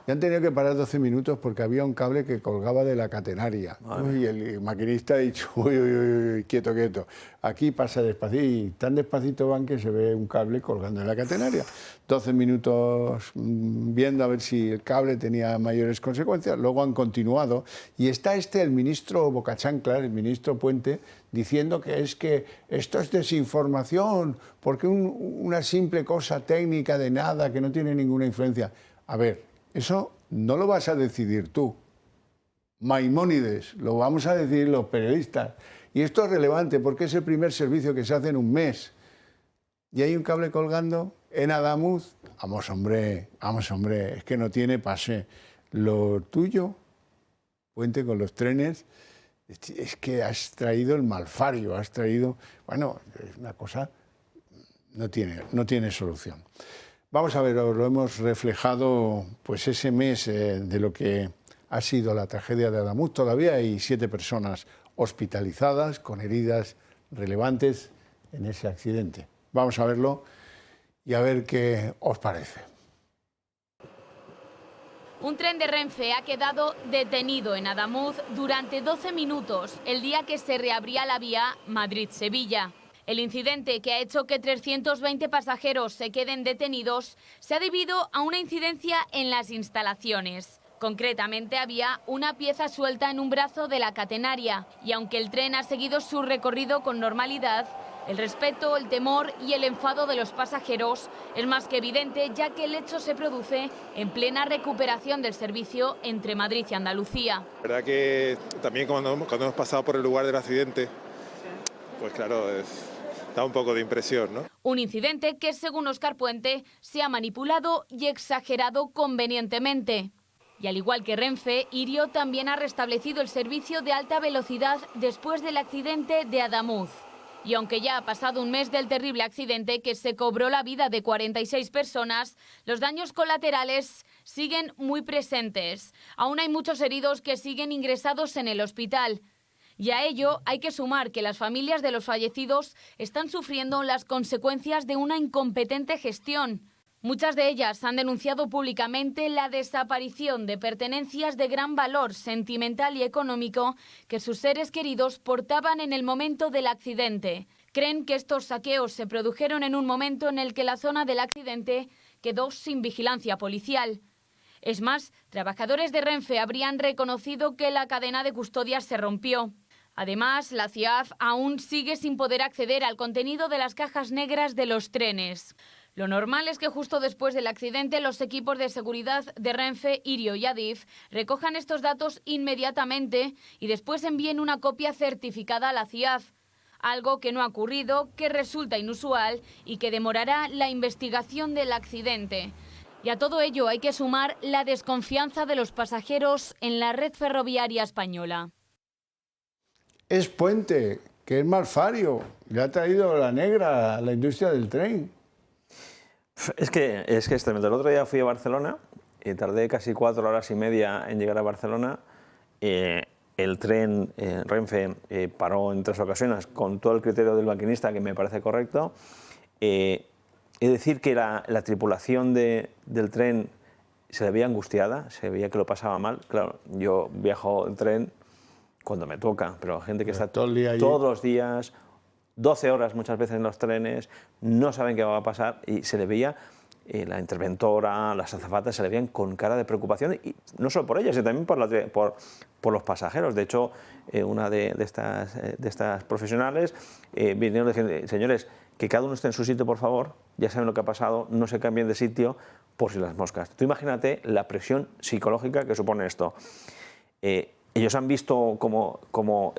Y han tenido que parar 12 minutos porque había un cable que colgaba de la catenaria. Y el maquinista ha dicho, uy, quieto, quieto. Aquí pasa despacito, y tan despacito van que se ve un cable colgando de la catenaria. 12 minutos viendo a ver si el cable tenía mayores consecuencias. Luego han continuado. Y está el ministro Bocachancla, el ministro Puente, diciendo que esto es desinformación, porque una simple cosa técnica de nada, que no tiene ninguna influencia. A ver, eso no lo vas a decidir tú, Maimónides, lo vamos a decidir los periodistas. Y esto es relevante porque es el primer servicio que se hace en un mes. Y hay un cable colgando en Adamuz. Vamos, hombre, es que no tiene pase. Lo tuyo, Puente, con los trenes, es que has traído el malfario, has traído... Bueno, es una cosa... No tiene solución. Vamos a ver, lo hemos reflejado pues ese mes de lo que ha sido la tragedia de Adamuz. Todavía hay 7 personas hospitalizadas con heridas relevantes en ese accidente. Vamos a verlo y a ver qué os parece. Un tren de Renfe ha quedado detenido en Adamuz durante 12 minutos, el día que se reabría la vía Madrid-Sevilla. El incidente, que ha hecho que 320 pasajeros se queden detenidos, se ha debido a una incidencia en las instalaciones. Concretamente, había una pieza suelta en un brazo de la catenaria y aunque el tren ha seguido su recorrido con normalidad, el respeto, el temor y el enfado de los pasajeros es más que evidente, ya que el hecho se produce en plena recuperación del servicio entre Madrid y Andalucía. La verdad que también cuando hemos pasado por el lugar del accidente, pues claro, da un poco de impresión, ¿no? Un incidente que, según Óscar Puente, se ha manipulado y exagerado convenientemente. Y al igual que Renfe, Irio también ha restablecido el servicio de alta velocidad después del accidente de Adamuz. Y aunque ya ha pasado un mes del terrible accidente que se cobró la vida de 46 personas, los daños colaterales siguen muy presentes. Aún hay muchos heridos que siguen ingresados en el hospital. Y a ello hay que sumar que las familias de los fallecidos están sufriendo las consecuencias de una incompetente gestión. Muchas de ellas han denunciado públicamente la desaparición de pertenencias de gran valor sentimental y económico que sus seres queridos portaban en el momento del accidente. Creen que estos saqueos se produjeron en un momento en el que la zona del accidente quedó sin vigilancia policial. Es más, trabajadores de Renfe habrían reconocido que la cadena de custodia se rompió. Además, la CIAF aún sigue sin poder acceder al contenido de las cajas negras de los trenes. Lo normal es que justo después del accidente los equipos de seguridad de Renfe, Irio y Adif recojan estos datos inmediatamente y después envíen una copia certificada a la CIAF. Algo que no ha ocurrido, que resulta inusual y que demorará la investigación del accidente. Y a todo ello hay que sumar la desconfianza de los pasajeros en la red ferroviaria española. Es Puente, que es Malfario, le ha traído la negra a la industria del tren. Es que es tremendo. El otro día fui a Barcelona y tardé casi 4 horas y media en llegar a Barcelona. El tren Renfe paró en 3 ocasiones con todo el criterio del maquinista, que me parece correcto. Es decir, que la tripulación del tren se veía angustiada, se veía que lo pasaba mal. Claro, yo viajo en tren cuando me toca, pero gente que está todos los días, 12 horas muchas veces en los trenes, no saben qué va a pasar y se le veía, la interventora, las azafatas se le veían con cara de preocupación, y no solo por ellas, sino también por los pasajeros. De hecho, una de estas profesionales vinieron diciendo: señores, que cada uno esté en su sitio, por favor, ya saben lo que ha pasado, no se cambien de sitio por si las moscas. Tú imagínate la presión psicológica que supone esto. Ellos han visto cómo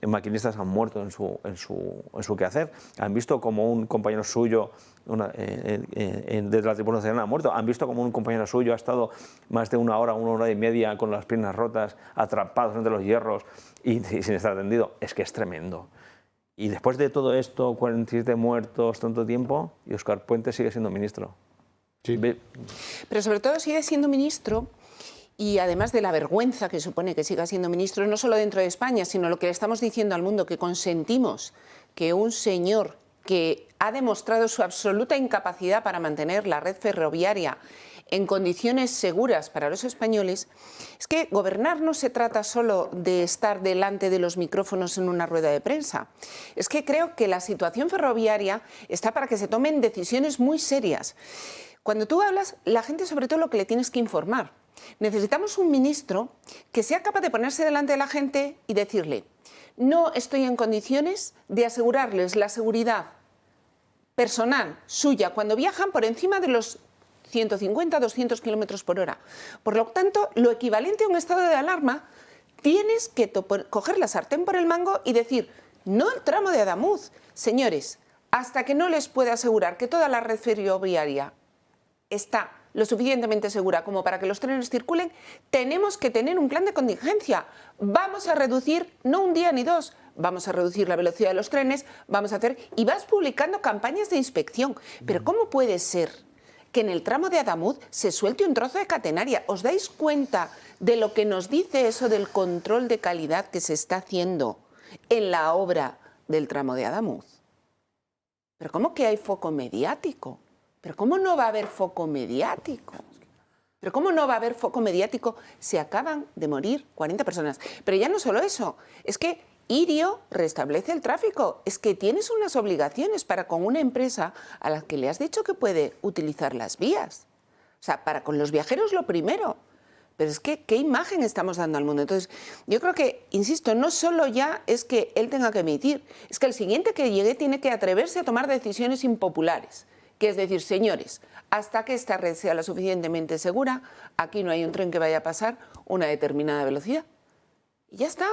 maquinistas han muerto en su quehacer, han visto cómo un compañero suyo desde la tripulación ha muerto, han visto cómo un compañero suyo ha estado más de 1 hora y media con las piernas rotas, atrapados entre los hierros y sin estar atendido. Es que es tremendo. Y después de todo esto, 47 muertos, tanto tiempo, y Óscar Puente sigue siendo ministro. Sí. Pero sobre todo sigue siendo ministro. Y además de la vergüenza que supone que siga siendo ministro, no solo dentro de España, sino lo que le estamos diciendo al mundo, que consentimos que un señor que ha demostrado su absoluta incapacidad para mantener la red ferroviaria en condiciones seguras para los españoles, es que gobernar no se trata solo de estar delante de los micrófonos en una rueda de prensa. Es que creo que la situación ferroviaria está para que se tomen decisiones muy serias. Cuando tú hablas, la gente sobre todo lo que le tienes que informar. Necesitamos un ministro que sea capaz de ponerse delante de la gente y decirle: no estoy en condiciones de asegurarles la seguridad personal suya cuando viajan por encima de los 150, 200 kilómetros por hora. Por lo tanto, lo equivalente a un estado de alarma, tienes que coger la sartén por el mango y decir: no el tramo de Adamuz, señores, hasta que no les pueda asegurar que toda la red ferroviaria está lo suficientemente segura como para que los trenes circulen, tenemos que tener un plan de contingencia. Vamos a reducir, no un día ni 2, vamos a reducir la velocidad de los trenes, vamos a hacer... Y vas publicando campañas de inspección. Pero ¿cómo puede ser que en el tramo de Adamuz se suelte un trozo de catenaria? ¿Os dais cuenta de lo que nos dice eso del control de calidad que se está haciendo en la obra del tramo de Adamuz? ¿Pero cómo que hay foco mediático? ¿Pero cómo no va a haber foco mediático? ¿Pero cómo no va a haber foco mediático? Se acaban de morir 40 personas. Pero ya no solo eso, es que Irio restablece el tráfico. Es que tienes unas obligaciones para con una empresa a la que le has dicho que puede utilizar las vías. O sea, para con los viajeros lo primero. Pero es que, ¿qué imagen estamos dando al mundo? Entonces, yo creo que, insisto, no solo ya es que él tenga que emitir, es que el siguiente que llegue tiene que atreverse a tomar decisiones impopulares. Que es decir, señores, hasta que esta red sea lo suficientemente segura, aquí no hay un tren que vaya a pasar una determinada velocidad. Y ya está.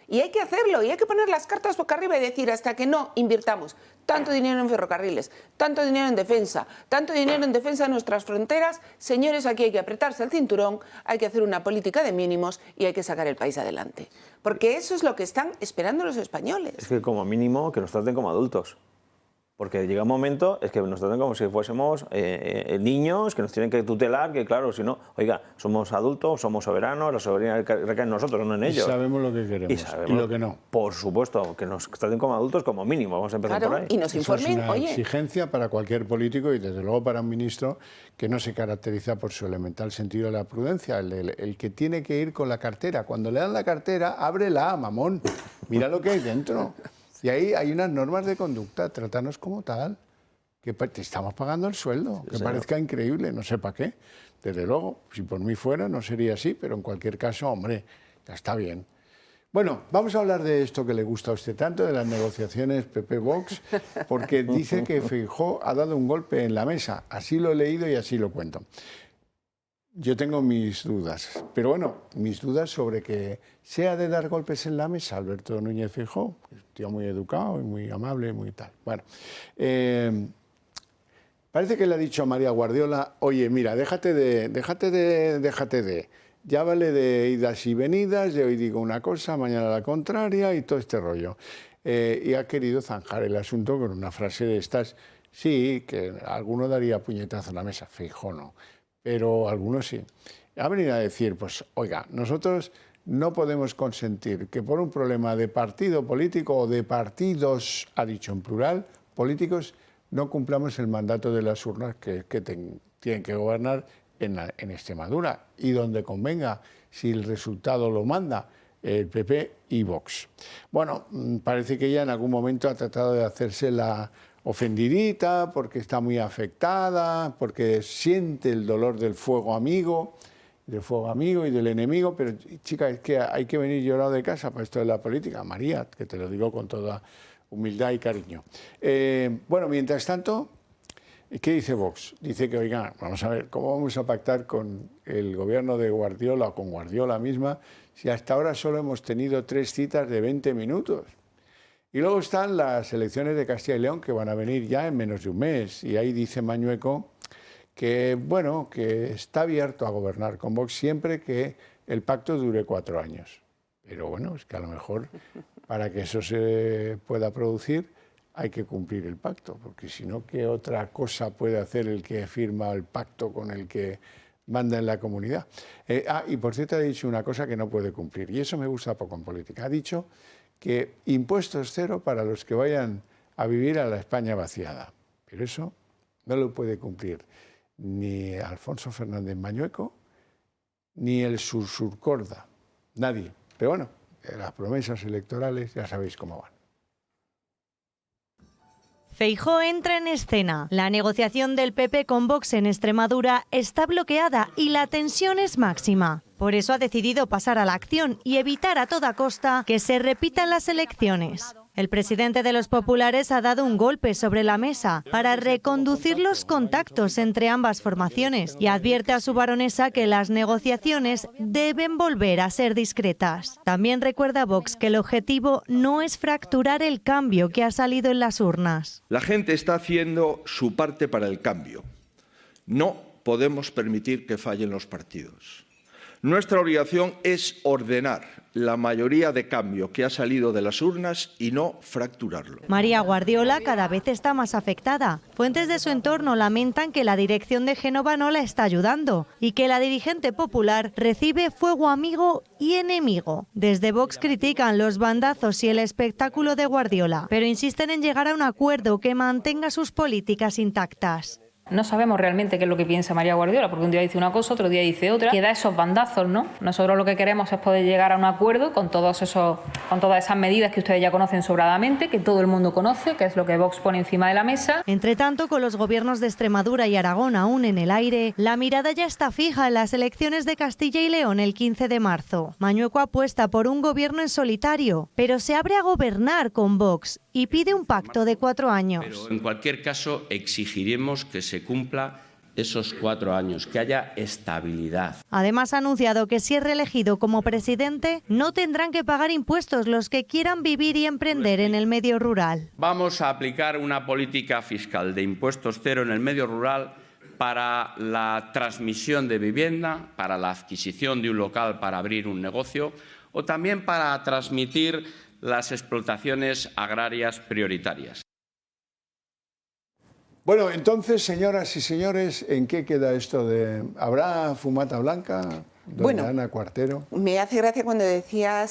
Y hay que hacerlo, y hay que poner las cartas boca arriba y decir: hasta que no invirtamos tanto dinero en ferrocarriles, tanto dinero en defensa de nuestras fronteras, señores, aquí hay que apretarse el cinturón, hay que hacer una política de mínimos y hay que sacar el país adelante. Porque eso es lo que están esperando los españoles. Es que como mínimo que nos traten como adultos. Porque llega un momento, es que nos tratan como si fuésemos niños, que nos tienen que tutelar, que claro, si no, oiga, somos adultos, somos soberanos, la soberanía recae en nosotros, no en ellos. Y sabemos lo que queremos y lo que no. Por supuesto, que nos traten como adultos como mínimo, vamos a empezar por ahí. Y nos informen, Eso es una exigencia para cualquier político y desde luego para un ministro que no se caracteriza por su elemental sentido de la prudencia, el que tiene que ir con la cartera. Cuando le dan la cartera, ábrela, mamón, mira lo que hay dentro. Y ahí hay unas normas de conducta, trátanos como tal, que te estamos pagando el sueldo, que parezca increíble, no sé para qué. Desde luego, si por mí fuera no sería así, pero en cualquier caso, hombre, ya está bien. Bueno, vamos a hablar de esto que le gusta a usted tanto, de las negociaciones PP-Vox, porque dice que Feijóo ha dado un golpe en la mesa. Así lo he leído y así lo cuento. Yo tengo mis dudas, pero bueno, mis dudas sobre que sea de dar golpes en la mesa Alberto Núñez Feijóo, un tío muy educado y muy amable, muy tal. Bueno, parece que le ha dicho a María Guardiola, oye, mira, déjate de, ya vale de idas y venidas, de hoy digo una cosa, mañana la contraria y todo este rollo. Y ha querido zanjar el asunto con una frase de estas, sí, que alguno daría puñetazo en la mesa, Feijóo no, pero algunos sí. Ha venido a decir, pues, oiga, nosotros no podemos consentir que por un problema de partido político o de partidos, ha dicho en plural, políticos, no cumplamos el mandato de las urnas que tienen que gobernar en Extremadura y donde convenga, si el resultado lo manda el PP y Vox. Bueno, parece que ella en algún momento ha tratado de hacerse la ofendidita porque está muy afectada, porque siente el dolor del fuego amigo y del enemigo, pero chica, es que hay que venir llorado de casa para esto de la política. María, que te lo digo con toda humildad y cariño. Bueno, mientras tanto, ¿qué dice Vox? Dice que, oiga, vamos a ver, ¿cómo vamos a pactar con el gobierno de Guardiola o con Guardiola misma si hasta ahora solo hemos tenido 3 citas de 20 minutos? Y luego están las elecciones de Castilla y León que van a venir ya en menos de un mes. Y ahí dice Mañueco que, bueno, que está abierto a gobernar con Vox siempre que el pacto dure 4 años. Pero bueno, es que a lo mejor para que eso se pueda producir hay que cumplir el pacto, porque si no, ¿qué otra cosa puede hacer el que firma el pacto con el que manda en la comunidad? Y por cierto ha dicho una cosa que no puede cumplir, y eso me gusta poco en política. Ha dicho que impuestos cero para los que vayan a vivir a la España vaciada. Pero eso no lo puede cumplir ni Alfonso Fernández Mañueco, ni el Surcorda, nadie. Pero bueno, las promesas electorales ya sabéis cómo van. Feijóo entra en escena. La negociación del PP con Vox en Extremadura está bloqueada y la tensión es máxima. Por eso ha decidido pasar a la acción y evitar a toda costa que se repitan las elecciones. El presidente de los populares ha dado un golpe sobre la mesa para reconducir los contactos entre ambas formaciones y advierte a su baronesa que las negociaciones deben volver a ser discretas. También recuerda a Vox que el objetivo no es fracturar el cambio que ha salido en las urnas. La gente está haciendo su parte para el cambio. No podemos permitir que fallen los partidos. Nuestra obligación es ordenar la mayoría de cambio que ha salido de las urnas y no fracturarlo. María Guardiola cada vez está más afectada. Fuentes de su entorno lamentan que la dirección de Génova no la está ayudando y que la dirigente popular recibe fuego amigo y enemigo. Desde Vox critican los bandazos y el espectáculo de Guardiola, pero insisten en llegar a un acuerdo que mantenga sus políticas intactas. No sabemos realmente qué es lo que piensa María Guardiola, porque un día dice una cosa, otro día dice otra, que da esos bandazos, ¿no? Nosotros lo que queremos es poder llegar a un acuerdo con todas esas medidas que ustedes ya conocen sobradamente, que todo el mundo conoce, que es lo que Vox pone encima de la mesa. Entre tanto, con los gobiernos de Extremadura y Aragón aún en el aire, la mirada ya está fija en las elecciones de Castilla y León el 15 de marzo. Mañueco apuesta por un gobierno en solitario, pero se abre a gobernar con Vox y pide un pacto de 4 años. Pero en cualquier caso exigiremos que se cumpla esos 4 años, que haya estabilidad. Además ha anunciado que si es reelegido como presidente no tendrán que pagar impuestos los que quieran vivir y emprender en el medio rural. Vamos a aplicar una política fiscal de impuestos cero en el medio rural para la transmisión de vivienda, para la adquisición de un local para abrir un negocio o también para transmitir las explotaciones agrarias prioritarias. Bueno, entonces, señoras y señores, ¿en qué queda esto de... ¿Habrá fumata blanca? Doña Ana Cuartero. Me hace gracia cuando decía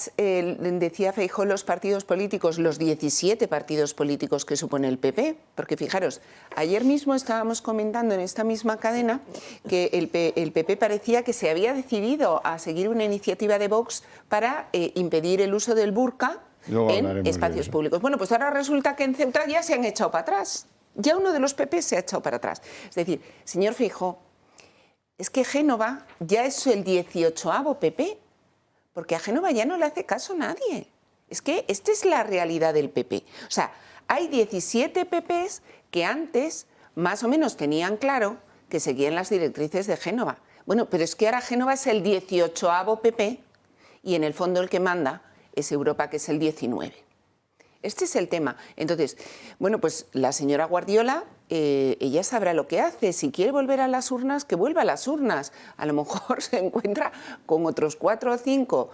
Feijóo los partidos políticos, los 17 partidos políticos que supone el PP, porque fijaros, ayer mismo estábamos comentando en esta misma cadena que el PP parecía que se había decidido a seguir una iniciativa de Vox para impedir el uso del burka en espacios públicos. Bueno, pues ahora resulta que en Ceuta ya se han echado para atrás. Ya uno de los PP se ha echado para atrás. Es decir, señor Feijóo, es que Génova ya es el 18º PP, porque a Génova ya no le hace caso nadie. Es que esta es la realidad del PP. O sea, hay 17 PPs que antes más o menos tenían claro que seguían las directrices de Génova. Bueno, pero es que ahora Génova es el 18º PP y en el fondo el que manda es Europa, que es el 19. Este es el tema. Entonces, bueno, pues la señora Guardiola, ella sabrá lo que hace. Si quiere volver a las urnas, que vuelva a las urnas. A lo mejor se encuentra con otros 4 o 5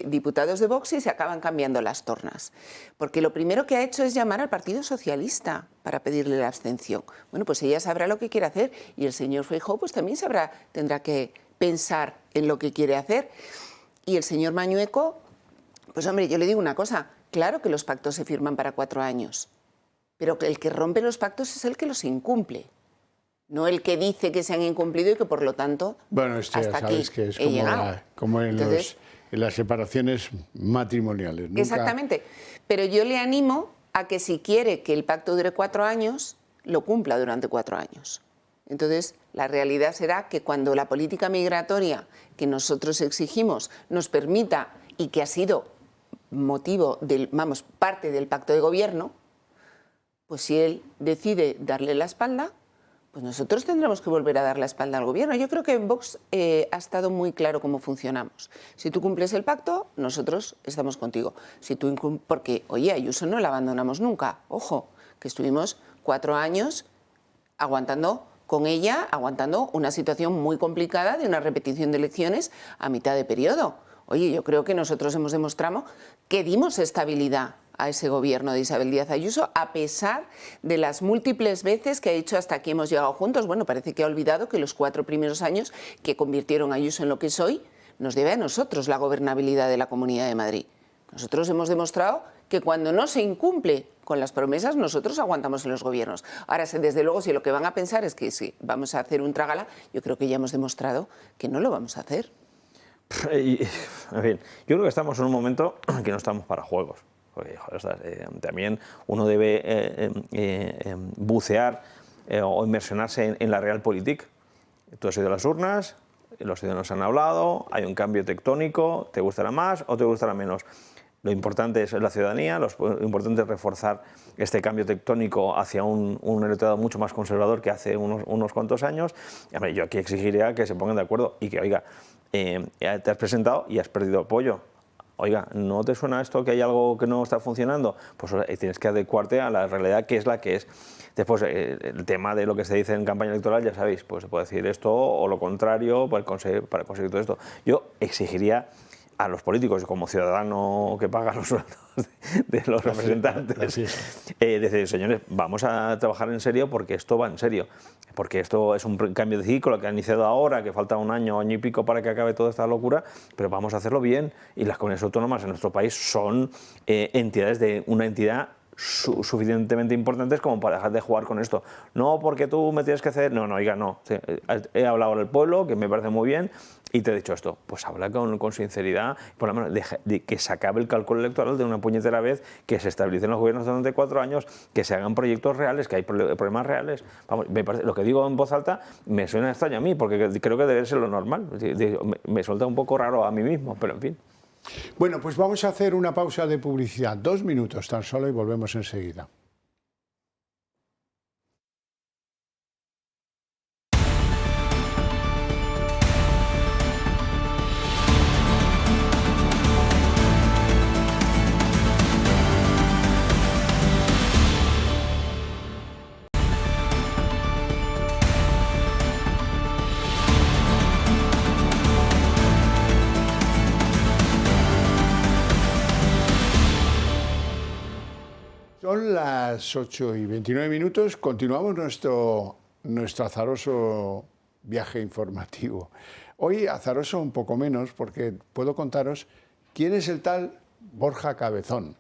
diputados de Vox y se acaban cambiando las tornas. Porque lo primero que ha hecho es llamar al Partido Socialista para pedirle la abstención. Bueno, pues ella sabrá lo que quiere hacer y el señor Feijóo pues también tendrá que pensar en lo que quiere hacer. Y el señor Mañueco, pues hombre, yo le digo una cosa. Claro que los pactos se firman para 4 años, pero el que rompe los pactos es el que los incumple, no el que dice que se han incumplido y que por lo tanto bueno, esto ya sabes que es como en las separaciones matrimoniales. Nunca... Exactamente, pero yo le animo a que si quiere que el pacto dure 4 años, lo cumpla durante 4 años. Entonces, la realidad será que cuando la política migratoria que nosotros exigimos nos permita y que ha sido parte del pacto de gobierno, pues si él decide darle la espalda, pues nosotros tendremos que volver a dar la espalda al gobierno. Yo creo que en Vox ha estado muy claro cómo funcionamos. Si tú cumples el pacto, nosotros estamos contigo. Porque, oye, Ayuso no la abandonamos nunca. Ojo, que estuvimos 4 años aguantando con ella, aguantando una situación muy complicada de una repetición de elecciones a mitad de periodo. Oye, yo creo que nosotros hemos demostrado que dimos estabilidad a ese gobierno de Isabel Díaz Ayuso, a pesar de las múltiples veces que ha dicho hasta aquí hemos llegado juntos. Bueno, parece que ha olvidado que los 4 primeros años que convirtieron a Ayuso en lo que es hoy, nos debe a nosotros la gobernabilidad de la Comunidad de Madrid. Nosotros hemos demostrado que cuando no se incumple con las promesas, nosotros aguantamos en los gobiernos. Ahora, desde luego, si lo que van a pensar es que sí, vamos a hacer un trágala, yo creo que ya hemos demostrado que no lo vamos a hacer. En fin, yo creo que estamos en un momento que no estamos para juegos. Porque, joder, también uno debe bucear o inmersionarse en la realpolitik. Tú has ido a las urnas, los ciudadanos han hablado, hay un cambio tectónico, ¿te gustará más o te gustará menos? Lo importante es la ciudadanía, lo importante es reforzar este cambio tectónico hacia un electorado mucho más conservador que hace unos cuantos años. Yo aquí exigiría que se pongan de acuerdo y que, oiga, te has presentado y has perdido apoyo. Oiga, ¿no te suena esto que hay algo que no está funcionando? Pues tienes que adecuarte a la realidad que es la que es. Después, el tema de lo que se dice en campaña electoral, ya sabéis, pues se puede decir esto o lo contrario para conseguir todo esto. Yo exigiría a los políticos, como ciudadano que paga los sueldos de los representantes, decir, señores, vamos a trabajar en serio porque esto va en serio, porque esto es un cambio de ciclo que ha iniciado ahora, que falta un año y pico para que acabe toda esta locura, pero vamos a hacerlo bien y las comunidades autónomas en nuestro país son entidades de una entidad suficientemente importantes como para dejar de jugar con esto. No porque tú me tienes que hacer... No, oiga, no. He hablado con el pueblo, que me parece muy bien, y te he dicho esto. Pues habla con sinceridad, por lo menos de que se acabe el cálculo electoral de una puñetera vez, que se establece en los gobiernos durante 4 años, que se hagan proyectos reales, que hay problemas reales. Vamos, me parece, lo que digo en voz alta me suena extraño a mí, porque creo que debe ser lo normal. Me suelta un poco raro a mí mismo, pero en fin. Bueno, pues vamos a hacer una pausa de publicidad, 2 minutos tan solo y volvemos enseguida. Son las 8:29, continuamos nuestro azaroso viaje informativo. Hoy azaroso un poco menos porque puedo contaros quién es el tal Borja Cabezón.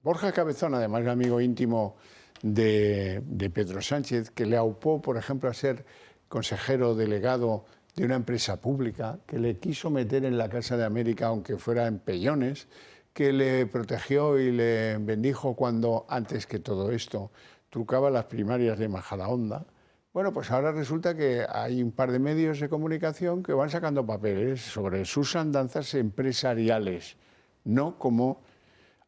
Borja Cabezón, además amigo íntimo de Pedro Sánchez, que le aupó, por ejemplo, a ser consejero delegado de una empresa pública, que le quiso meter en la Casa de América aunque fuera en pellones, que le protegió y le bendijo cuando, antes que todo esto, trucaba las primarias de Majadahonda. Bueno, pues ahora resulta que hay un par de medios de comunicación que van sacando papeles sobre sus andanzas empresariales, no como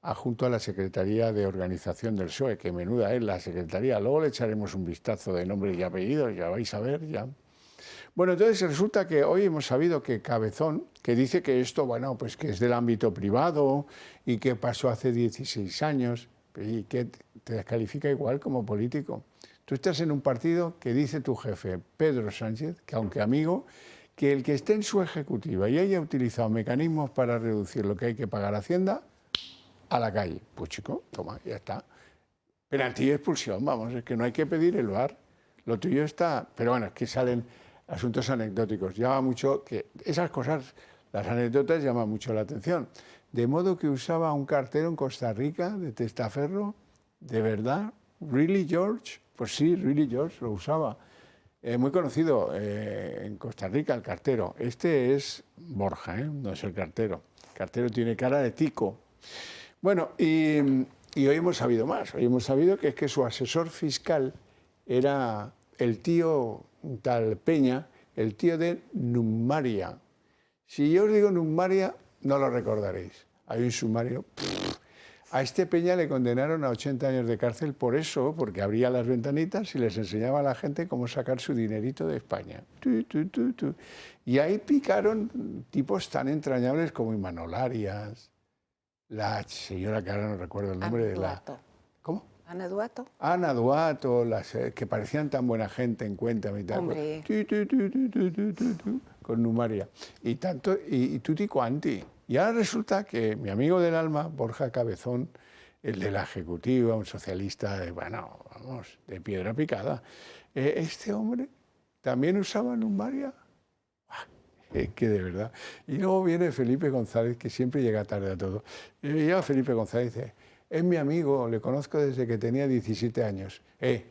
adjunto a la Secretaría de Organización del PSOE, que menuda es la Secretaría. Luego le echaremos un vistazo de nombre y apellidos, ya vais a ver, ya. Bueno, entonces resulta que hoy hemos sabido que Cabezón, que dice que esto, bueno, pues que es del ámbito privado y que pasó hace 16 años, y que te descalifica igual como político. Tú estás en un partido que dice tu jefe, Pedro Sánchez, que aunque amigo, que el que esté en su ejecutiva y haya utilizado mecanismos para reducir lo que hay que pagar a Hacienda, a la calle. Pues chico, toma, ya está. Penalti y expulsión, vamos, es que no hay que pedir el VAR. Lo tuyo está... Pero bueno, es que salen asuntos anecdóticos. Llama mucho que esas cosas, las anécdotas llaman mucho la atención. De modo que usaba un cartero en Costa Rica de testaferro, ¿de verdad? ¿Really, George? Pues sí, Really George lo usaba. Muy conocido en Costa Rica el cartero. Este es Borja, no es el cartero. El cartero tiene cara de tico. Bueno, y hoy hemos sabido más. Hoy hemos sabido que es que su asesor fiscal era el tío tal Peña, el tío de Numaria. Si yo os digo Numaria, no lo recordaréis. Hay un sumario... A este Peña le condenaron a 80 años de cárcel por eso, porque abría las ventanitas y les enseñaba a la gente cómo sacar su dinerito de España. Y ahí picaron tipos tan entrañables como Imanol Arias, la señora que ahora no recuerdo el nombre de la... ¿Cómo? Ana Duato. Ana Duato, las que parecían tan buena gente en Cuéntame y tal. Hombre. Con Numaria. Y tanto, y tutti quanti. Y ahora resulta que mi amigo del alma, Borja Cabezón, el de la Ejecutiva, un socialista, bueno, vamos, de piedra picada, este hombre también usaba Numaria. Es que de verdad. Y luego viene Felipe González, que siempre llega tarde a todo. Y llega Felipe González y dice, es mi amigo, le conozco desde que tenía 17 años.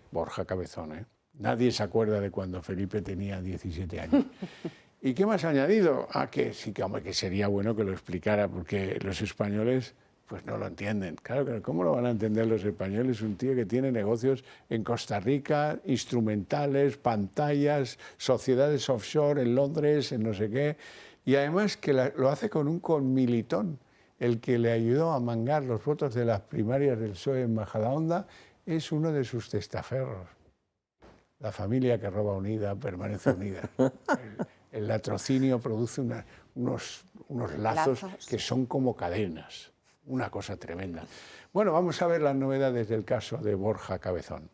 Borja Cabezón, Nadie se acuerda de cuando Felipe tenía 17 años. ¿Y qué más ha añadido? Que sí, que sería bueno que lo explicara, porque los españoles pues no lo entienden. Claro, ¿cómo lo van a entender los españoles? Un tío que tiene negocios en Costa Rica, instrumentales, pantallas, sociedades offshore en Londres, en no sé qué, y además que lo hace con un conmilitón. El que le ayudó a mangar los votos de las primarias del PSOE en Majadahonda es uno de sus testaferros. La familia que roba unida permanece unida. El latrocinio produce unos lazos que son como cadenas. Una cosa tremenda. Bueno, vamos a ver las novedades del caso de Borja Cabezón.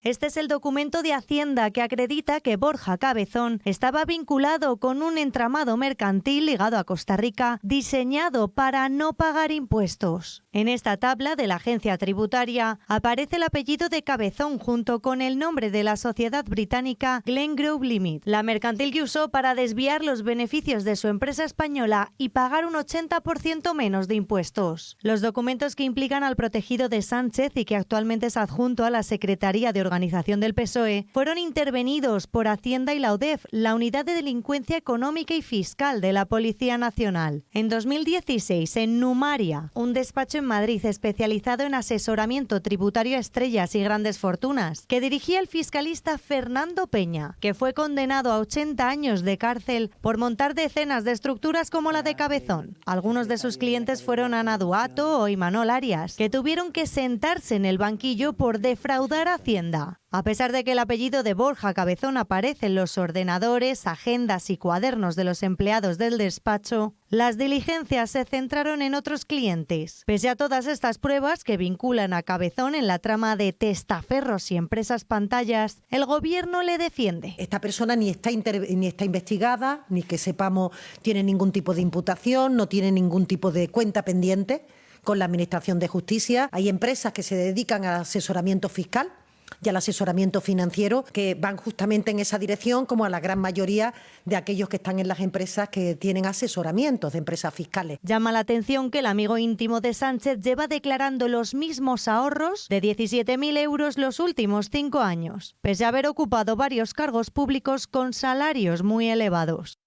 Este es el documento de Hacienda que acredita que Borja Cabezón estaba vinculado con un entramado mercantil ligado a Costa Rica diseñado para no pagar impuestos. En esta tabla de la agencia tributaria aparece el apellido de Cabezón junto con el nombre de la sociedad británica Glengrove Limited, la mercantil que usó para desviar los beneficios de su empresa española y pagar un 80% menos de impuestos. Los documentos que implican al protegido de Sánchez y que actualmente es adjunto a la Secretaría de Organización del PSOE fueron intervenidos por Hacienda y la UDEF, la Unidad de Delincuencia Económica y Fiscal de la Policía Nacional. En 2016, en Numaria, un despacho en Madrid especializado en asesoramiento tributario a estrellas y grandes fortunas, que dirigía el fiscalista Fernando Peña, que fue condenado a 80 años de cárcel por montar decenas de estructuras como la de Cabezón. Algunos de sus clientes fueron Ana Duato o Imanol Arias, que tuvieron que sentarse en el banquillo por defraudar a Hacienda. A pesar de que el apellido de Borja Cabezón aparece en los ordenadores, agendas y cuadernos de los empleados del despacho, las diligencias se centraron en otros clientes. Pese a todas estas pruebas que vinculan a Cabezón en la trama de testaferros y empresas pantallas, el gobierno le defiende. Esta persona ni está investigada, ni que sepamos tiene ningún tipo de imputación, no tiene ningún tipo de cuenta pendiente con la Administración de Justicia. Hay empresas que se dedican al asesoramiento fiscal y al asesoramiento financiero que van justamente en esa dirección, como a la gran mayoría de aquellos que están en las empresas que tienen asesoramientos de empresas fiscales. Llama la atención que el amigo íntimo de Sánchez lleva declarando los mismos ahorros de 17.000 euros los últimos 5 años, pese a haber ocupado varios cargos públicos con salarios muy elevados.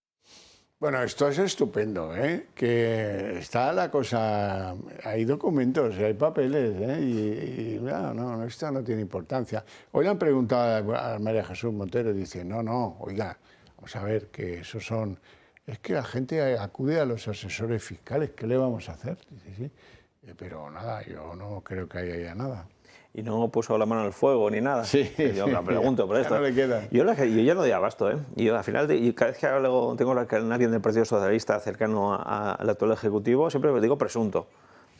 Bueno, esto es estupendo, ¿eh? Que está la cosa, hay documentos, hay papeles, ¿eh? Y no, esto no tiene importancia. Hoy le han preguntado a María Jesús Montero y dice, no, oiga, vamos a ver, que eso son... Es que la gente acude a los asesores fiscales, ¿qué le vamos a hacer? Dice, sí, pero nada, yo no creo que haya nada. Y no puso la mano al fuego ni nada. Sí. Yo me pregunto por esto. No le queda. Yo ya no doy abasto, ¿eh? Y yo, al final, cada vez que tengo a alguien del Partido Socialista cercano al actual Ejecutivo, siempre digo presunto.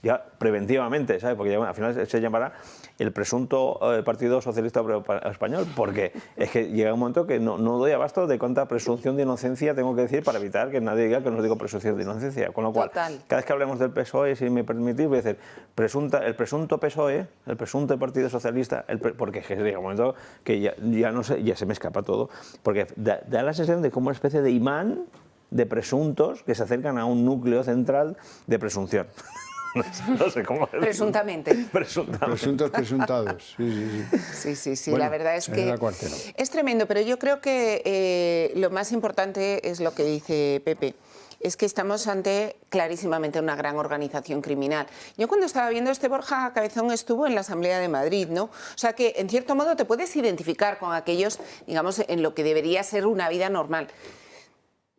Ya preventivamente, ¿sabes? Porque al final se llamará el presunto Partido Socialista Español, porque es que llega un momento que no doy abasto de cuánta presunción de inocencia tengo que decir para evitar que nadie diga que no digo presunción de inocencia. Con lo cual, cada vez que hablemos del PSOE, si me permitís, voy a decir el presunto PSOE, el presunto Partido Socialista, porque es que llega un momento que ya no sé, ya se me escapa todo, porque da la sensación de como una especie de imán de presuntos que se acercan a un núcleo central de presunción. No sé cómo decirlo. Presuntamente. Presuntos presuntados. Sí. Bueno, la verdad es que es tremendo, pero yo creo que lo más importante es lo que dice Pepe. Es que estamos ante clarísimamente una gran organización criminal. Yo cuando estaba viendo Borja Cabezón estuvo en la Asamblea de Madrid, ¿no? O sea que en cierto modo te puedes identificar con aquellos, digamos, en lo que debería ser una vida normal.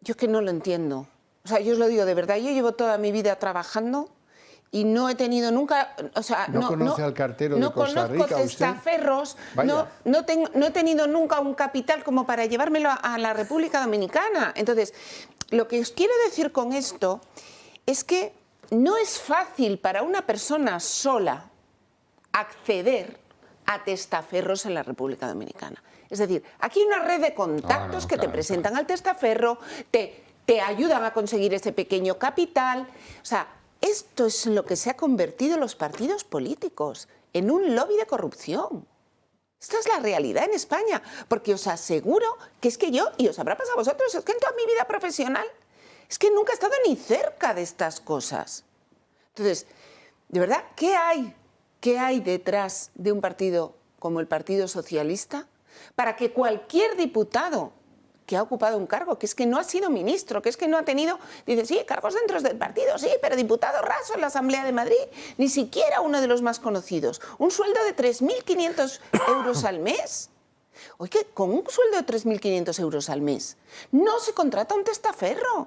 Yo es que no lo entiendo. O sea, yo os lo digo de verdad, yo llevo toda mi vida trabajando y no he tenido nunca, o sea, ¿No conoce al cartero de Costa Rica? No conozco testaferros, no he tenido nunca un capital como para llevármelo a la República Dominicana. Entonces, lo que os quiero decir con esto es que no es fácil para una persona sola acceder a testaferros en la República Dominicana. Es decir, aquí hay una red de contactos que te presentan al testaferro, te ayudan a conseguir ese pequeño capital, o sea, esto es en lo que se ha convertido los partidos políticos, en un lobby de corrupción. Esta es la realidad en España, porque os aseguro que es que yo, y os habrá pasado a vosotros, es que en toda mi vida profesional, es que nunca he estado ni cerca de estas cosas. Entonces, de verdad, ¿qué hay? ¿Qué hay detrás de un partido como el Partido Socialista para que cualquier diputado que ha ocupado un cargo, que es que no ha sido ministro, que es que no ha tenido, dice, sí, cargos dentro del partido, sí, pero diputado raso en la Asamblea de Madrid, ni siquiera uno de los más conocidos, un sueldo de 3.500 euros al mes? Oye, con un sueldo de 3.500 euros al mes no se contrata un testaferro,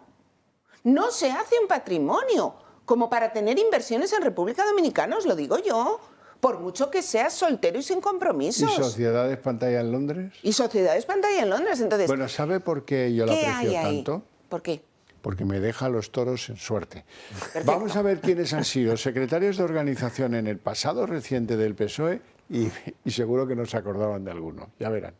no se hace un patrimonio como para tener inversiones en República Dominicana, os lo digo yo. Por mucho que seas soltero y sin compromisos. ¿Y Sociedades Pantalla en Londres? Y Sociedades Pantalla en Londres, entonces... Bueno, ¿sabe por qué yo la aprecio tanto? ¿Por qué? Porque me deja los toros en suerte. Perfecto. Vamos a ver quiénes han sido secretarios de organización en el pasado reciente del PSOE y seguro que no se acordaban de alguno. Ya verán.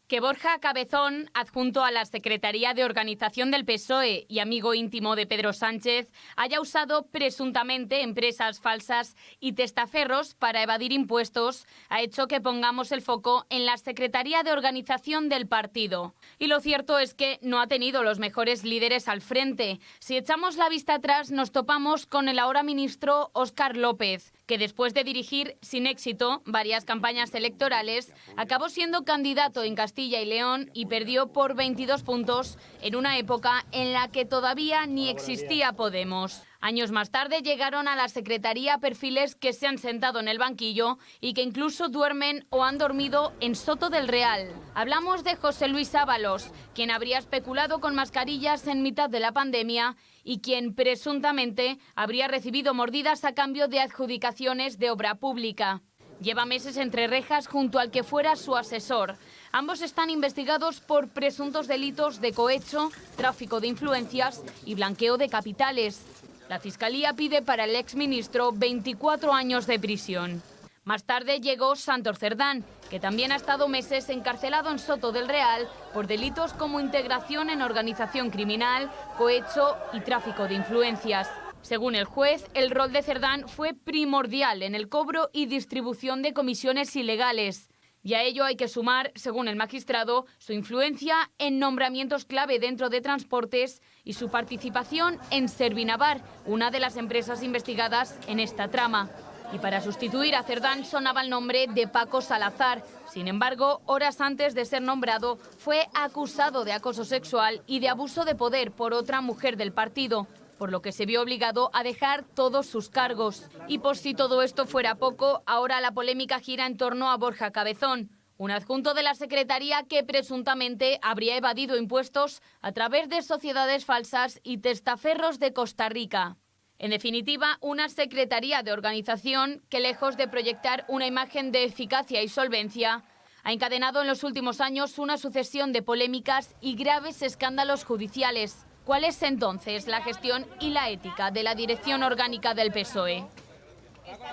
Que Borja Cabezón, adjunto a la Secretaría de Organización del PSOE y amigo íntimo de Pedro Sánchez, haya usado presuntamente empresas falsas y testaferros para evadir impuestos, ha hecho que pongamos el foco en la Secretaría de Organización del partido. Y lo cierto es que no ha tenido los mejores líderes al frente. Si echamos la vista atrás, nos topamos con el ahora ministro Óscar López, que después de dirigir sin éxito varias campañas electorales, acabó siendo candidato en Castilla y León y perdió por 22 puntos en una época en la que todavía ni existía Podemos. Años más tarde llegaron a la Secretaría perfiles que se han sentado en el banquillo y que incluso duermen o han dormido en Soto del Real. Hablamos de José Luis Ábalos, quien habría especulado con mascarillas en mitad de la pandemia y quien presuntamente habría recibido mordidas a cambio de adjudicaciones de obra pública. Lleva meses entre rejas junto al que fuera su asesor. Ambos están investigados por presuntos delitos de cohecho, tráfico de influencias y blanqueo de capitales. La Fiscalía pide para el exministro 24 años de prisión. Más tarde llegó Santos Cerdán, que también ha estado meses encarcelado en Soto del Real por delitos como integración en organización criminal, cohecho y tráfico de influencias. Según el juez, el rol de Cerdán fue primordial en el cobro y distribución de comisiones ilegales. Y a ello hay que sumar, según el magistrado, su influencia en nombramientos clave dentro de transportes y su participación en Servinavar, una de las empresas investigadas en esta trama. Y para sustituir a Cerdán sonaba el nombre de Paco Salazar. Sin embargo, horas antes de ser nombrado, fue acusado de acoso sexual y de abuso de poder por otra mujer del partido, por lo que se vio obligado a dejar todos sus cargos. Y por si todo esto fuera poco, ahora la polémica gira en torno a Borja Cabezón, un adjunto de la Secretaría que presuntamente habría evadido impuestos a través de sociedades falsas y testaferros de Costa Rica. En definitiva, una Secretaría de Organización que, lejos de proyectar una imagen de eficacia y solvencia, ha encadenado en los últimos años una sucesión de polémicas y graves escándalos judiciales. ¿Cuál es entonces la gestión y la ética de la dirección orgánica del PSOE?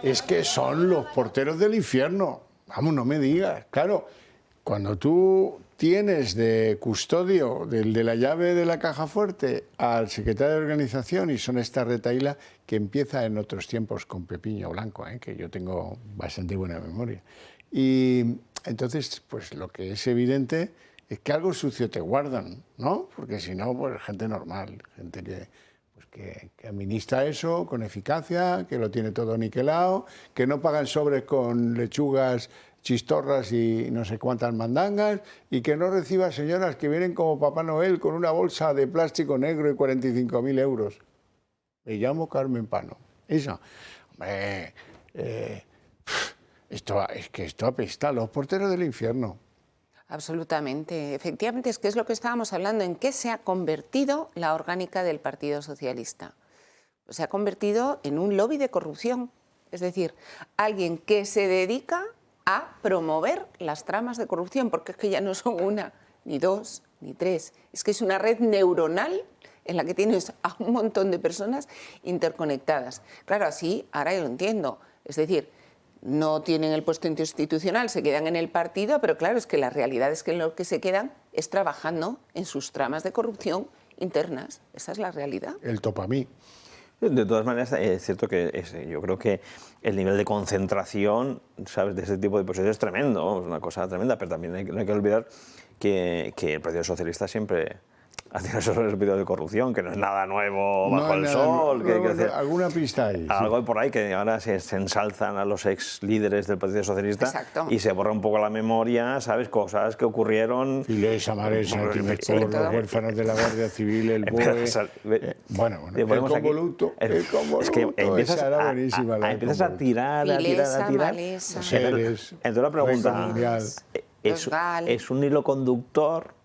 Es que son los porteros del infierno. Vamos, no me digas. Claro, cuando tú tienes de custodio de la llave de la caja fuerte al secretario de organización, y son esta retahíla que empieza en otros tiempos con Pepiño Blanco, que yo tengo bastante buena memoria. Y entonces, pues lo que es evidente es que algo sucio te guardan, ¿no? Porque si no, pues gente normal, gente que administra eso con eficacia, que lo tiene todo niquelado, que no pagan sobres con lechugas, chistorras y no sé cuántas mandangas, y que no reciba señoras que vienen como Papá Noel con una bolsa de plástico negro y 45.000 euros. Me llamo Carmen Pano. Esa. Hombre, esto apesta, los porteros del infierno. Absolutamente. Efectivamente, es que es lo que estábamos hablando, en qué se ha convertido la orgánica del Partido Socialista. Se ha convertido en un lobby de corrupción. Es decir, alguien que se dedica a promover las tramas de corrupción, porque es que ya no son una, ni dos, ni tres. Es que es una red neuronal en la que tienes a un montón de personas interconectadas. Claro, así, ahora yo lo entiendo. Es decir, no tienen el puesto institucional, se quedan en el partido, pero claro, es que la realidad es que en lo que se quedan es trabajando en sus tramas de corrupción internas. Esa es la realidad. El topamí. De todas maneras, es cierto que yo creo que el nivel de concentración, ¿sabes?, de este tipo de procesos es tremendo, es una cosa tremenda, pero también no hay que olvidar que el Partido Socialista siempre ha tenido esos episodios de corrupción, que no es nada nuevo bajo el sol. Alguna pista ahí. Algo hay por ahí que ahora se ensalzan a los ex líderes del Partido Socialista. Exacto. Y se borra un poco la memoria, ¿sabes? Cosas que ocurrieron. Filesa, Maresa, los huérfanos de la Guardia Civil, el BOE. El convoluto. Es que empiezas a tirar, Filesa, a tirar. Malesa. Entonces la pregunta es un hilo conductor,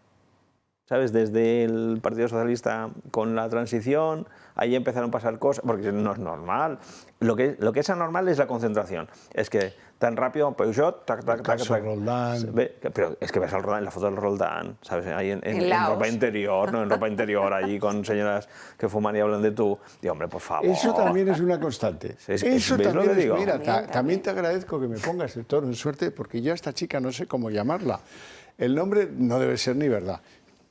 ¿sabes? Desde el Partido Socialista con la transición, ahí empezaron a pasar cosas, porque no es normal. Lo que es anormal es la concentración. Es que tan rápido, Peugeot, tac. Pero es que ves al Roldán, en la foto del Roldán, ¿sabes? Ahí en ropa interior, ¿no? En ropa interior, allí con señoras que fuman y hablan de tú. Digo, hombre, por favor. Eso también es una constante. Eso también es, digo. Mira, también te agradezco que me pongas el tono en suerte, porque yo a esta chica no sé cómo llamarla. El nombre no debe ser ni verdad.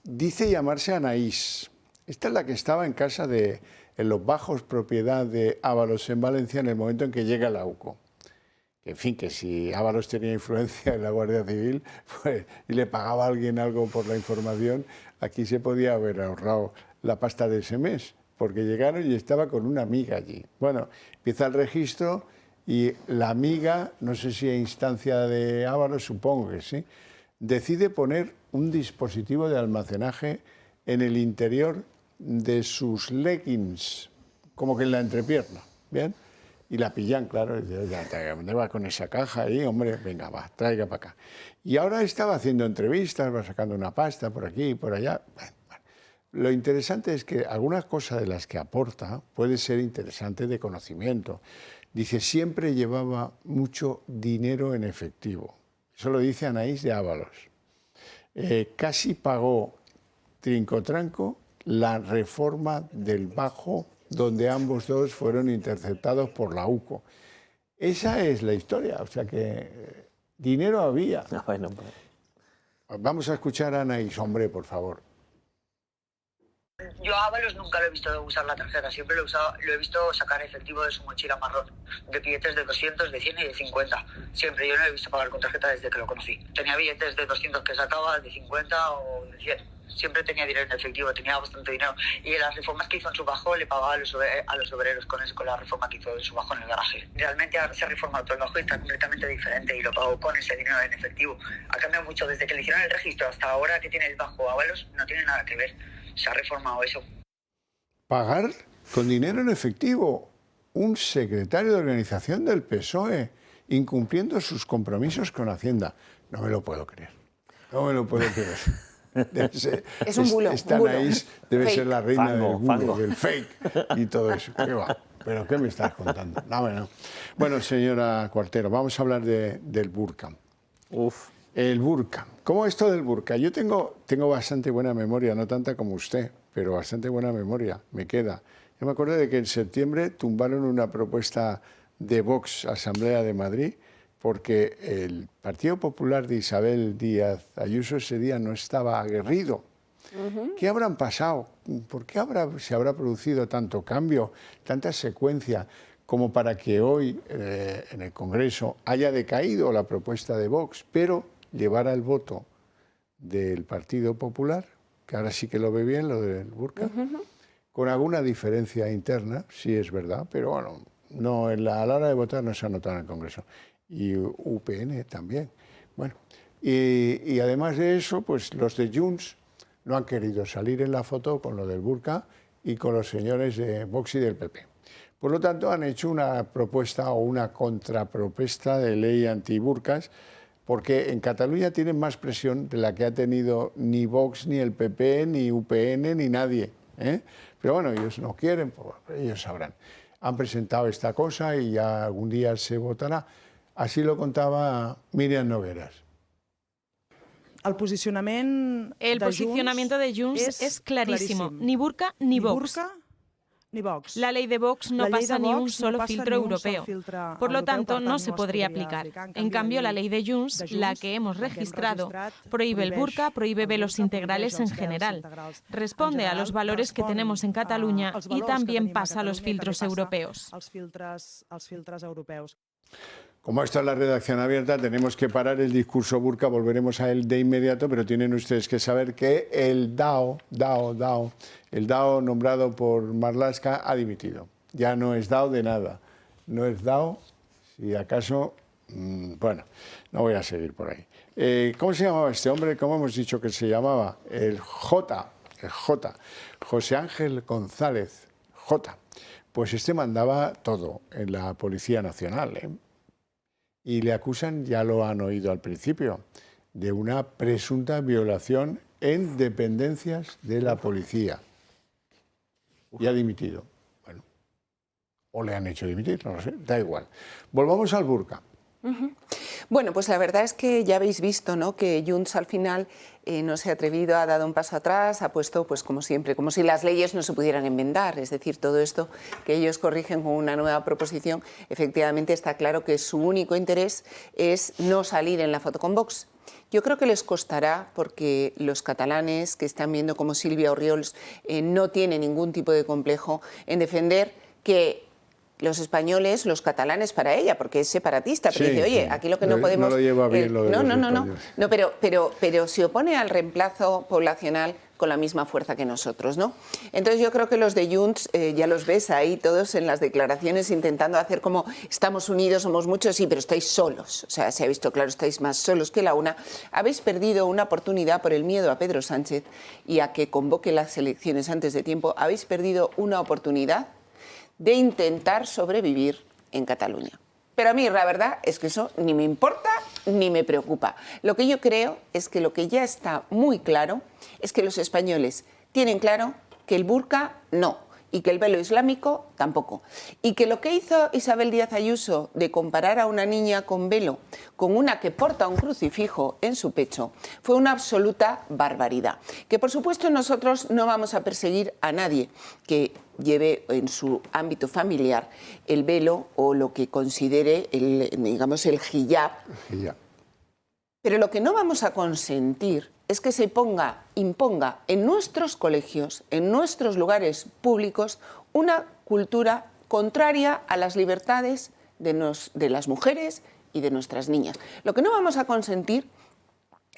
Dice llamarse Anaís. Esta es la que estaba en casa en los bajos, propiedad de Ábalos en Valencia, en el momento en que llega la UCO. En fin, que si Ábalos tenía influencia en la Guardia Civil pues, y le pagaba a alguien algo por la información, aquí se podía haber ahorrado la pasta de ese mes, porque llegaron y estaba con una amiga allí. Bueno, empieza el registro y la amiga, no sé si a instancia de Ábalos, supongo que sí, decide poner un dispositivo de almacenaje en el interior de sus leggings, como que en la entrepierna, ¿bien? Y la pillan, claro, y dice, ¿dónde va con esa caja ahí? Hombre, venga, va, traiga para acá. Y ahora estaba haciendo entrevistas, va sacando una pasta por aquí y por allá. Bueno. Lo interesante es que algunas cosas de las que aporta puede ser interesante de conocimiento. Dice, siempre llevaba mucho dinero en efectivo. Eso lo dice Anaís de Ábalos. Casi pagó trinco-tranco la reforma del Bajo, donde ambos dos fueron interceptados por la UCO. Esa es la historia, o sea que dinero había. Bueno, Vamos a escuchar a Anaís, hombre, por favor. Yo a Ábalos nunca lo he visto usar la tarjeta, siempre lo he visto sacar efectivo de su mochila marrón, de billetes de 200, de 100 y de 50. Siempre, yo no lo he visto pagar con tarjeta desde que lo conocí. Tenía billetes de 200 que sacaba, de 50 o de 100. siempre tenía dinero en efectivo, tenía bastante dinero. Y en las reformas que hizo en su bajo le pagaba a los obreros con la reforma que hizo en su bajo en el garaje. Realmente ahora se ha reformado todo el bajo y está completamente diferente y lo pagó con ese dinero en efectivo. Ha cambiado mucho desde que le hicieron el registro hasta ahora que tiene el bajo avalos, no tiene nada que ver. Se ha reformado eso. Pagar con dinero en efectivo un secretario de organización del PSOE incumpliendo sus compromisos con Hacienda. No me lo puedo creer. No me lo puedo creer. Es un bulo. Esta Anaís debe ser la reina del bulo, fango. del fake y todo eso. ¿Qué va? ¿Pero qué me estás contando? No, bueno. Bueno, señora Cuartero, vamos a hablar del burka. El burka. ¿Cómo esto del burka? Yo tengo bastante buena memoria, no tanta como usted, pero bastante buena memoria, me queda. Yo me acuerdo de que en septiembre tumbaron una propuesta de Vox, Asamblea de Madrid, porque el Partido Popular de Isabel Díaz Ayuso ese día no estaba aguerrido. ¿Qué habrán pasado? ¿Por qué se habrá producido tanto cambio, tanta secuencia, como para que hoy en el Congreso haya decaído la propuesta de Vox, pero llevara el voto del Partido Popular, que ahora sí que lo ve bien, lo del burka, con alguna diferencia interna, sí es verdad, pero bueno, no, a la hora de votar no se ha notado en el Congreso. Y UPN también. Bueno, y además de eso, pues los de Junts no han querido salir en la foto con lo del burka y con los señores de Vox y del PP. Por lo tanto, han hecho una propuesta o una contrapropuesta de ley antiburcas, porque en Cataluña tienen más presión de la que ha tenido ni Vox, ni el PP, ni UPN, ni nadie, ¿eh? Pero bueno, ellos no quieren, pues ellos sabrán. Han presentado esta cosa y ya algún día se votará. Así lo contaba Míriam Nogueras. El posicionamiento de Junts es clarísimo. Ni burka ni Vox. La ley de Vox no pasa ni un solo filtro europeo. Por lo tanto, no se podría aplicar. En cambio, la ley de Junts, la que hemos registrado, prohíbe el burka, prohíbe velos integrales en general. Responde a los valores que tenemos en Cataluña y también pasa a los filtros europeos. Como esto es la redacción abierta, tenemos que parar el discurso burka, volveremos a él de inmediato, pero tienen ustedes que saber que el DAO nombrado por Marlaska ha dimitido. Ya no es DAO de nada. No es DAO, si acaso, bueno, no voy a seguir por ahí. ¿Cómo se llamaba este hombre? ¿Cómo hemos dicho que se llamaba? El J, José Ángel González J. Pues este mandaba todo en la Policía Nacional, ¿eh? Y le acusan, ya lo han oído al principio, de una presunta violación en dependencias de la policía. Y ha dimitido. Bueno, o le han hecho dimitir, no lo sé, da igual. Volvamos al burka. Bueno, pues la verdad es que ya habéis visto, ¿no?, que Junts al final no se ha atrevido, ha dado un paso atrás, ha puesto, pues como siempre, como si las leyes no se pudieran enmendar. Es decir, todo esto que ellos corrigen con una nueva proposición, efectivamente está claro que su único interés es no salir en la foto con Vox. Yo creo que les costará, porque los catalanes que están viendo como Sílvia Orriols no tiene ningún tipo de complejo en defender que los españoles, los catalanes para ella, porque es separatista, pero dice, oye, aquí lo que no podemos... No lo lleva bien lo de los españoles. No, pero se opone al reemplazo poblacional con la misma fuerza que nosotros, ¿no? Entonces yo creo que los de Junts, ya los ves ahí todos en las declaraciones intentando hacer como estamos unidos, somos muchos, sí, pero estáis solos. O sea, se ha visto claro, estáis más solos que la una. Habéis perdido una oportunidad por el miedo a Pedro Sánchez y a que convoque las elecciones antes de tiempo. Habéis perdido una oportunidad de intentar sobrevivir en Cataluña. Pero a mí la verdad es que eso ni me importa ni me preocupa. Lo que yo creo es que lo que ya está muy claro es que los españoles tienen claro que el burka no, y que el velo islámico tampoco. Y que lo que hizo Isabel Díaz Ayuso de comparar a una niña con velo con una que porta un crucifijo en su pecho fue una absoluta barbaridad. Que por supuesto nosotros no vamos a perseguir a nadie que lleve en su ámbito familiar el velo o lo que considere el hijab. Pero lo que no vamos a consentir es que se imponga en nuestros colegios, en nuestros lugares públicos, una cultura contraria a las libertades de las mujeres y de nuestras niñas. Lo que no vamos a consentir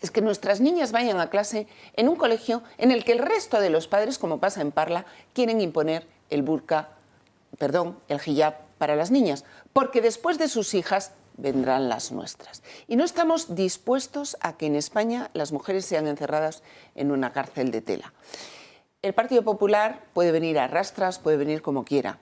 es que nuestras niñas vayan a clase en un colegio en el que el resto de los padres, como pasa en Parla, quieren imponer el hijab para las niñas, porque después de sus hijas vendrán las nuestras. Y no estamos dispuestos a que en España las mujeres sean encerradas en una cárcel de tela. El Partido Popular puede venir a rastras, puede venir como quiera.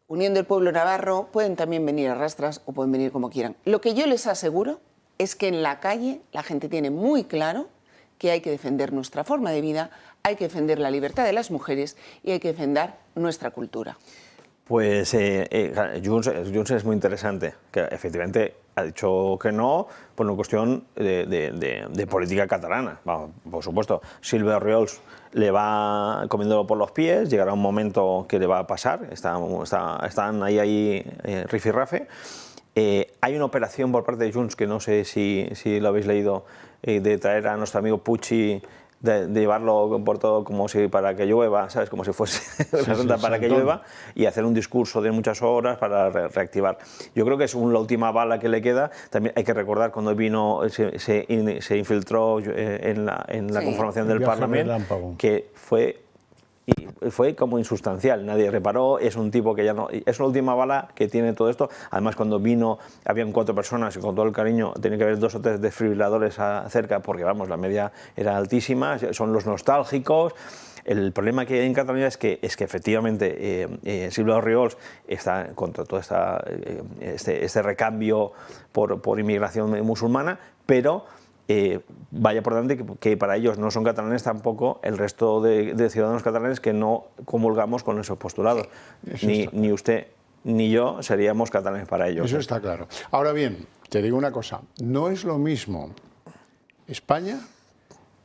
Unión del Pueblo Navarro pueden también venir a rastras o pueden venir como quieran. Lo que yo les aseguro es que en la calle la gente tiene muy claro que hay que defender nuestra forma de vida, hay que defender la libertad de las mujeres y hay que defender nuestra cultura. Pues Junts es muy interesante, que efectivamente ha dicho que no por una cuestión de política catalana. Vamos, por supuesto, Silvia Oriols le va comiéndolo por los pies, llegará un momento que le va a pasar, están ahí rifirrafe. Hay una operación por parte de Junts, que no sé si lo habéis leído, de traer a nuestro amigo Puig, de llevarlo por todo como si para que llueva, ¿sabes? Como si fuese una ronda para que llueva, y hacer un discurso de muchas horas para reactivar. Yo creo que es la última bala que le queda. También hay que recordar cuando vino, se infiltró en la conformación del Parlamento, que fue como insustancial, nadie reparó, es un tipo que ya no... Es la última bala que tiene todo esto. Además, cuando vino, habían 4 personas y con todo el cariño tenía que haber 2 o 3 desfibriladores cerca, porque vamos, la media era altísima, son los nostálgicos. El problema que hay en Cataluña es que efectivamente Silvia Oriols está contra todo este recambio por inmigración musulmana, pero vaya por delante que para ellos no son catalanes tampoco el resto de ciudadanos catalanes que no comulgamos con esos postulados. Ni usted ni yo seríamos catalanes para ellos. Eso está claro. Ahora bien, te digo una cosa, no es lo mismo España,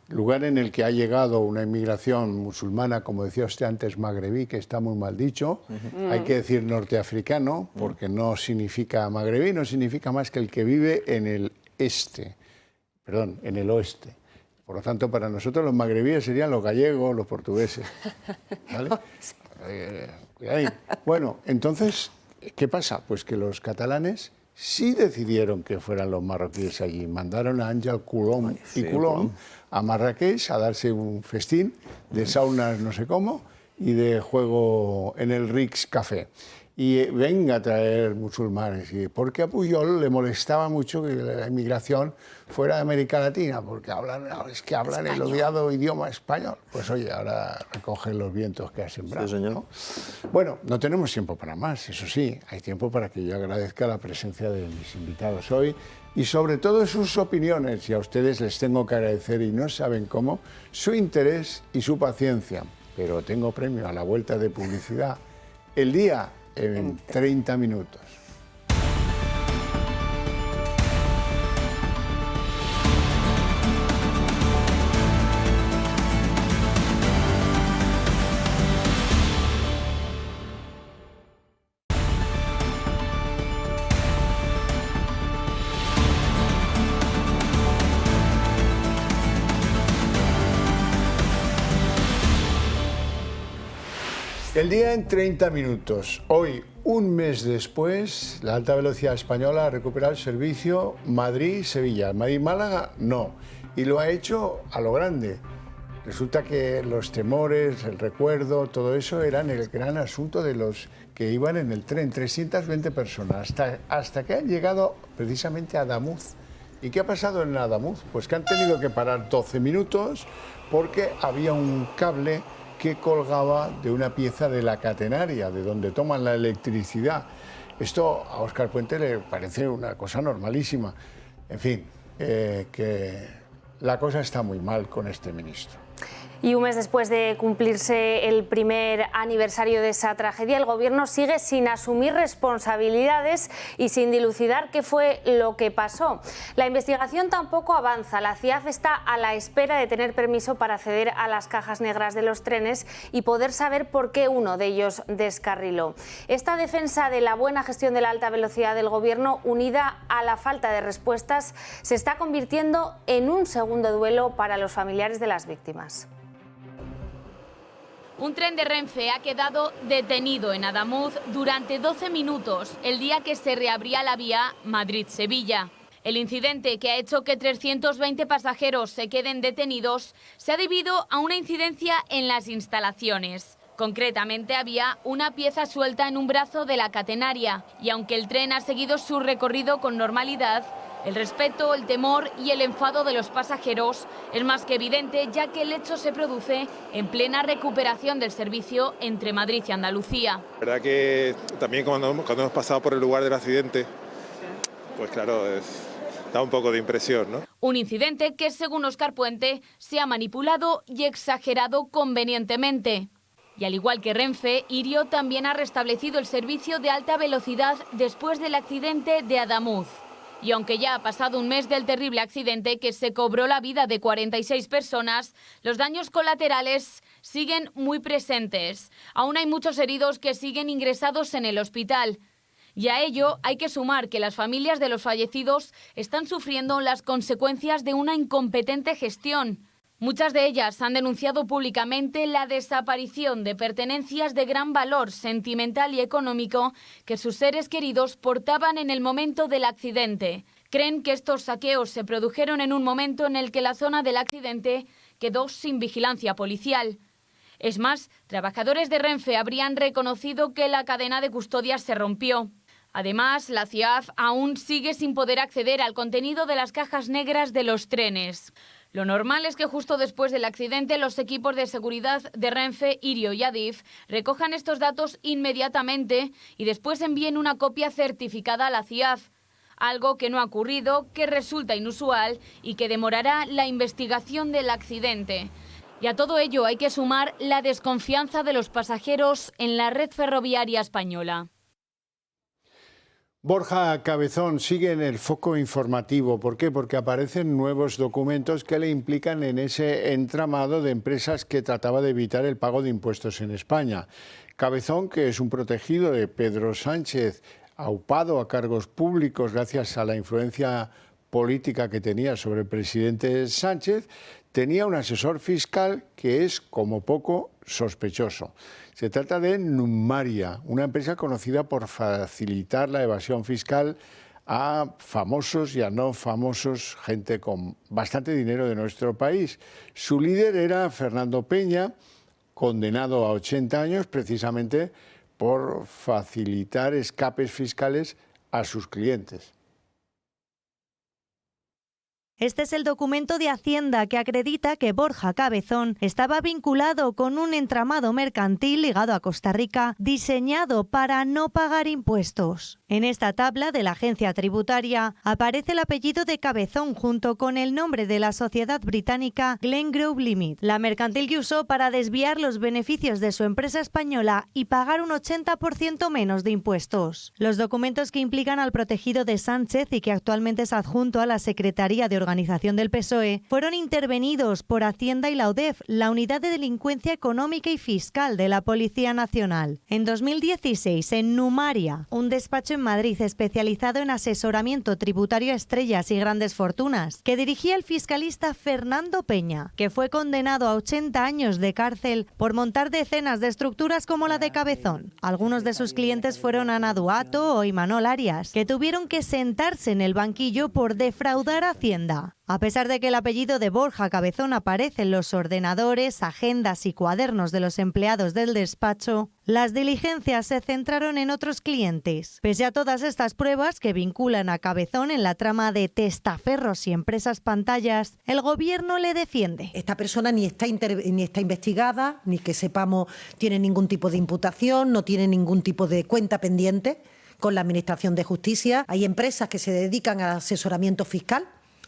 lugar en el que ha llegado una inmigración musulmana, como decía usted antes, magrebí, que está muy mal dicho. Hay que decir norteafricano, porque no significa magrebí, no significa más que el que vive en el en el oeste. Por lo tanto, para nosotros los magrebíes serían los gallegos, los portugueses. ¿Vale? Cuidadín. Bueno, entonces, ¿qué pasa? Pues que los catalanes sí decidieron que fueran los marroquíes allí. Mandaron a Ángel Colom y Colom a Marrakech a darse un festín de saunas no sé cómo y de juego en el Rix Café. Y venga a traer musulmanes. Y porque a Pujol le molestaba mucho que la inmigración fuera de América Latina, porque hablan el odiado idioma español. Pues oye, ahora recogen los vientos que ha sembrado. Sí, señor. ¿No? Bueno, no tenemos tiempo para más, eso sí, hay tiempo para que yo agradezca la presencia de mis invitados hoy y sobre todo sus opiniones, y a ustedes les tengo que agradecer, y no saben cómo, su interés y su paciencia. Pero tengo premio a la vuelta de publicidad. El día en 30 minutos. El día en 30 minutos. Hoy, un mes después, la alta velocidad española ha recuperado el servicio Madrid-Sevilla. Madrid-Málaga, no. Y lo ha hecho a lo grande. Resulta que los temores, el recuerdo, todo eso eran el gran asunto de los que iban en el tren. 320 personas, hasta que han llegado precisamente a Adamuz. ¿Y qué ha pasado en Adamuz? Pues que han tenido que parar 12 minutos porque había un cable que colgaba de una pieza de la catenaria, de donde toman la electricidad. Esto a Óscar Puente le parece una cosa normalísima. En fin, que la cosa está muy mal con este ministro. Y un mes después de cumplirse el primer aniversario de esa tragedia, el Gobierno sigue sin asumir responsabilidades y sin dilucidar qué fue lo que pasó. La investigación tampoco avanza. La CIAF está a la espera de tener permiso para acceder a las cajas negras de los trenes y poder saber por qué uno de ellos descarriló. Esta defensa de la buena gestión de la alta velocidad del Gobierno, unida a la falta de respuestas, se está convirtiendo en un segundo duelo para los familiares de las víctimas. Un tren de Renfe ha quedado detenido en Adamuz durante 12 minutos, el día que se reabría la vía Madrid-Sevilla. El incidente que ha hecho que 320 pasajeros se queden detenidos se ha debido a una incidencia en las instalaciones. Concretamente había una pieza suelta en un brazo de la catenaria y aunque el tren ha seguido su recorrido con normalidad, el respeto, el temor y el enfado de los pasajeros es más que evidente, ya que el hecho se produce en plena recuperación del servicio entre Madrid y Andalucía. La verdad que también cuando hemos pasado por el lugar del accidente, pues claro, da un poco de impresión, ¿no? Un incidente que, según Óscar Puente, se ha manipulado y exagerado convenientemente. Y al igual que Renfe, Irio también ha restablecido el servicio de alta velocidad después del accidente de Adamuz. Y aunque ya ha pasado un mes del terrible accidente que se cobró la vida de 46 personas, los daños colaterales siguen muy presentes. Aún hay muchos heridos que siguen ingresados en el hospital. Y a ello hay que sumar que las familias de los fallecidos están sufriendo las consecuencias de una incompetente gestión. Muchas de ellas han denunciado públicamente la desaparición de pertenencias de gran valor sentimental y económico que sus seres queridos portaban en el momento del accidente. Creen que estos saqueos se produjeron en un momento en el que la zona del accidente quedó sin vigilancia policial. Es más, trabajadores de Renfe habrían reconocido que la cadena de custodia se rompió. Además, la CIAF aún sigue sin poder acceder al contenido de las cajas negras de los trenes. Lo normal es que justo después del accidente los equipos de seguridad de Renfe, Irio y Adif recojan estos datos inmediatamente y después envíen una copia certificada a la CIAF. Algo que no ha ocurrido, que resulta inusual y que demorará la investigación del accidente. Y a todo ello hay que sumar la desconfianza de los pasajeros en la red ferroviaria española. Borja Cabezón sigue en el foco informativo. ¿Por qué? Porque aparecen nuevos documentos que le implican en ese entramado de empresas que trataba de evitar el pago de impuestos en España. Cabezón, que es un protegido de Pedro Sánchez, aupado a cargos públicos gracias a la influencia política que tenía sobre el presidente Sánchez, tenía un asesor fiscal que es, como poco, sospechoso. Se trata de Numaria, una empresa conocida por facilitar la evasión fiscal a famosos y a no famosos, gente con bastante dinero de nuestro país. Su líder era Fernando Peña, condenado a 80 años precisamente por facilitar escapes fiscales a sus clientes. Este es el documento de Hacienda que acredita que Borja Cabezón estaba vinculado con un entramado mercantil ligado a Costa Rica diseñado para no pagar impuestos. En esta tabla de la agencia tributaria aparece el apellido de Cabezón junto con el nombre de la sociedad británica Glengrove Limited, la mercantil que usó para desviar los beneficios de su empresa española y pagar un 80% menos de impuestos. Los documentos que implican al protegido de Sánchez y que actualmente es adjunto a la Secretaría de Organización del PSOE fueron intervenidos por Hacienda y la UDEF, la Unidad de Delincuencia Económica y Fiscal de la Policía Nacional. En 2016, en Numaria, un despacho en Madrid especializado en asesoramiento tributario a estrellas y grandes fortunas, que dirigía el fiscalista Fernando Peña, que fue condenado a 80 años de cárcel por montar decenas de estructuras como la de Cabezón. Algunos de sus clientes fueron Ana Duato o Imanol Arias, que tuvieron que sentarse en el banquillo por defraudar a Hacienda. A pesar de que el apellido de Borja Cabezón aparece en los ordenadores, agendas y cuadernos de los empleados del despacho, las diligencias se centraron en otros clientes. Pese a todas estas pruebas que vinculan a Cabezón en la trama de testaferros y empresas pantallas, el gobierno le defiende. Esta persona ni está investigada, ni que sepamos tiene ningún tipo de imputación, no tiene ningún tipo de cuenta pendiente con la Administración de Justicia. Hay empresas que se dedican al asesoramiento fiscal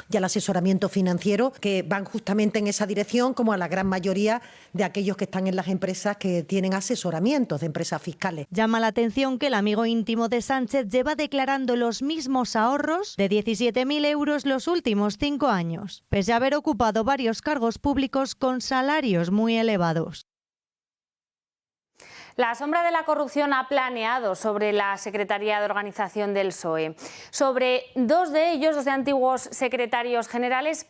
y al asesoramiento financiero que van justamente en esa dirección, como a la gran mayoría de aquellos que están en las empresas que tienen asesoramientos de empresas fiscales. Llama la atención que el amigo íntimo de Sánchez lleva declarando los mismos ahorros de 17.000 euros los últimos 5 años, pese a haber ocupado varios cargos públicos con salarios muy elevados. La sombra de la corrupción ha planeado sobre la Secretaría de Organización del PSOE. Sobre dos de ellos, dos de antiguos secretarios generales,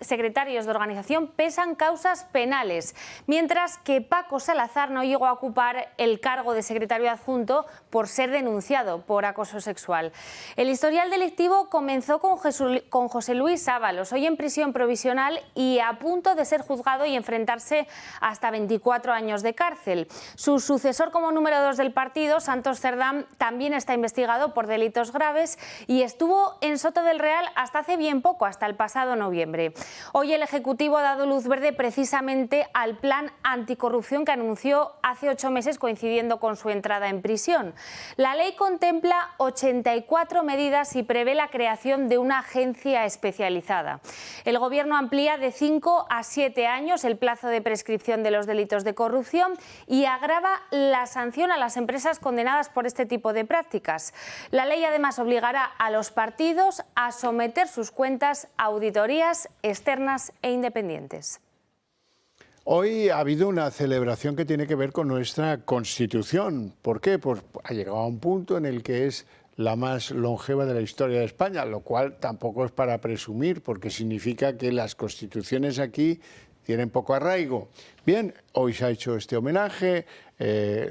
secretarios de organización, pesan causas penales, mientras que Paco Salazar no llegó a ocupar el cargo de secretario adjunto por ser denunciado por acoso sexual. El historial delictivo comenzó con José Luis Ábalos, hoy en prisión provisional y a punto de ser juzgado y enfrentarse hasta 24 años de cárcel. Su sucesor como número 2 del partido, Santos Cerdán, también está investigado por delitos graves y estuvo en Soto del Real hasta hace bien poco, hasta el pasado noviembre. Hoy el Ejecutivo ha dado luz verde precisamente al plan anticorrupción que anunció hace 8 meses, coincidiendo con su entrada en prisión. La ley contempla 84 medidas y prevé la creación de una agencia especializada. El Gobierno amplía de 5 a 7 años el plazo de prescripción de los delitos de corrupción y agrava la sanción a las empresas condenadas por este tipo de prácticas. La ley además obligará a los partidos a someter sus cuentas a auditorías externas e independientes. Hoy ha habido una celebración que tiene que ver con nuestra Constitución. ¿Por qué? Pues ha llegado a un punto en el que es la más longeva de la historia de España, lo cual tampoco es para presumir, porque significa que las constituciones aquí tienen poco arraigo. Bien, hoy se ha hecho este homenaje,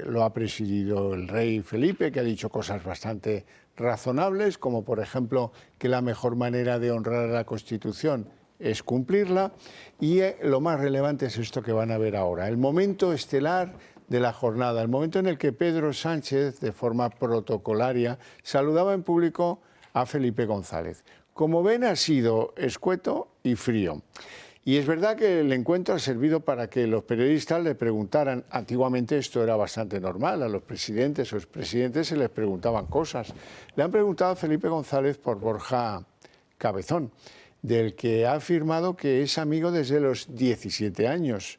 lo ha presidido el rey Felipe, que ha dicho cosas bastante razonables, como por ejemplo que la mejor manera de honrar a la Constitución es cumplirla, y lo más relevante es esto que van a ver ahora, el momento estelar de la jornada, el momento en el que Pedro Sánchez, de forma protocolaria, saludaba en público a Felipe González. Como ven, ha sido escueto y frío. Y es verdad que el encuentro ha servido para que los periodistas le preguntaran, antiguamente esto era bastante normal, a los presidentes o expresidentes se les preguntaban cosas. Le han preguntado a Felipe González por Borja Cabezón, del que ha afirmado que es amigo desde los 17 años.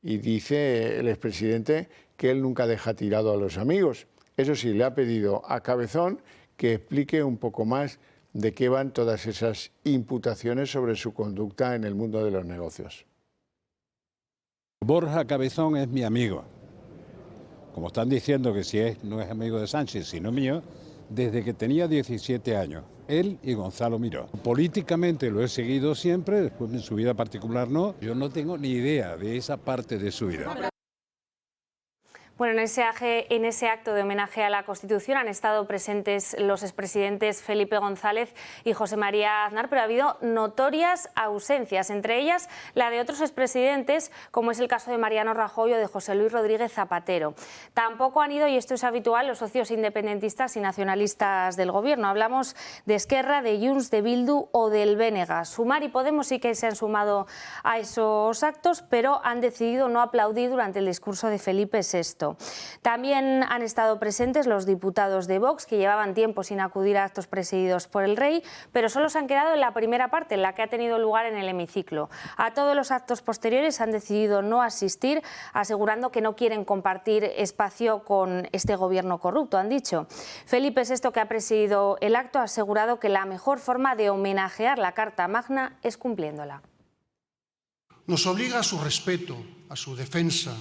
Y dice el expresidente que él nunca deja tirado a los amigos. Eso sí, le ha pedido a Cabezón que explique un poco más de qué van todas esas imputaciones sobre su conducta en el mundo de los negocios. Borja Cabezón es mi amigo. Como están diciendo que no es amigo de Sánchez, sino mío, desde que tenía 17 años. Él y Gonzalo Miró. Políticamente lo he seguido siempre, después en su vida particular no. Yo no tengo ni idea de esa parte de su vida. Bueno, en ese acto de homenaje a la Constitución han estado presentes los expresidentes Felipe González y José María Aznar, pero ha habido notorias ausencias, entre ellas la de otros expresidentes, como es el caso de Mariano Rajoy o de José Luis Rodríguez Zapatero. Tampoco han ido, y esto es habitual, los socios independentistas y nacionalistas del Gobierno. Hablamos de Esquerra, de Junts, de Bildu o del BNG. Sumar y Podemos sí que se han sumado a esos actos, pero han decidido no aplaudir durante el discurso de Felipe VI. También han estado presentes los diputados de Vox, que llevaban tiempo sin acudir a actos presididos por el rey, pero solo se han quedado en la primera parte, en la que ha tenido lugar en el hemiciclo. A todos los actos posteriores han decidido no asistir, asegurando que no quieren compartir espacio con este gobierno corrupto, han dicho. Felipe VI, que ha presidido el acto, ha asegurado que la mejor forma de homenajear la Carta Magna es cumpliéndola. Nos obliga a su respeto, a su defensa,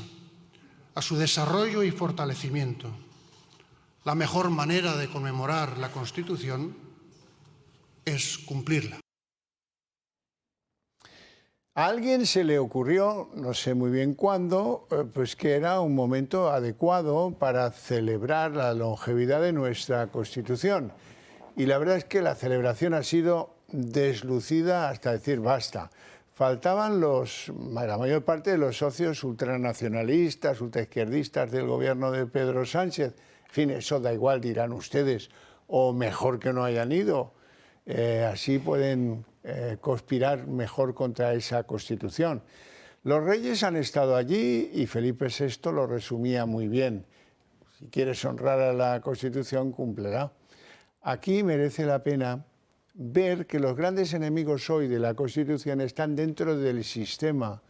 a su desarrollo y fortalecimiento. La mejor manera de conmemorar la Constitución es cumplirla. A alguien se le ocurrió, no sé muy bien cuándo, pues que era un momento adecuado para celebrar la longevidad de nuestra Constitución. Y la verdad es que la celebración ha sido deslucida hasta decir basta. Faltaban la mayor parte de los socios ultranacionalistas, ultraizquierdistas del gobierno de Pedro Sánchez. En fin, eso da igual, dirán ustedes, o mejor que no hayan ido. Así pueden conspirar mejor contra esa Constitución. Los reyes han estado allí y Felipe VI lo resumía muy bien. Si quieres honrar a la Constitución, cúmplela. Aquí merece la pena ver que los grandes enemigos hoy de la Constitución están dentro del sistema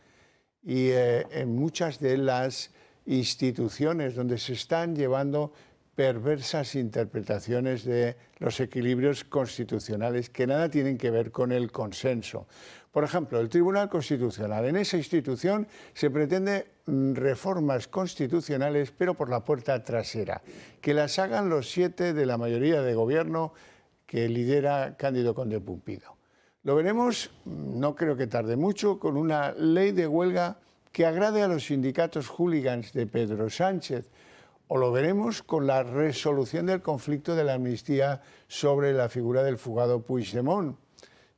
y en muchas de las instituciones donde se están llevando perversas interpretaciones de los equilibrios constitucionales que nada tienen que ver con el consenso. Por ejemplo, el Tribunal Constitucional. En esa institución se pretende reformas constitucionales, pero por la puerta trasera, que las hagan los 7 de la mayoría de gobierno que lidera Cándido Conde Pumpido. Lo veremos, no creo que tarde mucho, con una ley de huelga que agrade a los sindicatos hooligans de Pedro Sánchez, o lo veremos con la resolución del conflicto de la amnistía sobre la figura del fugado Puigdemont.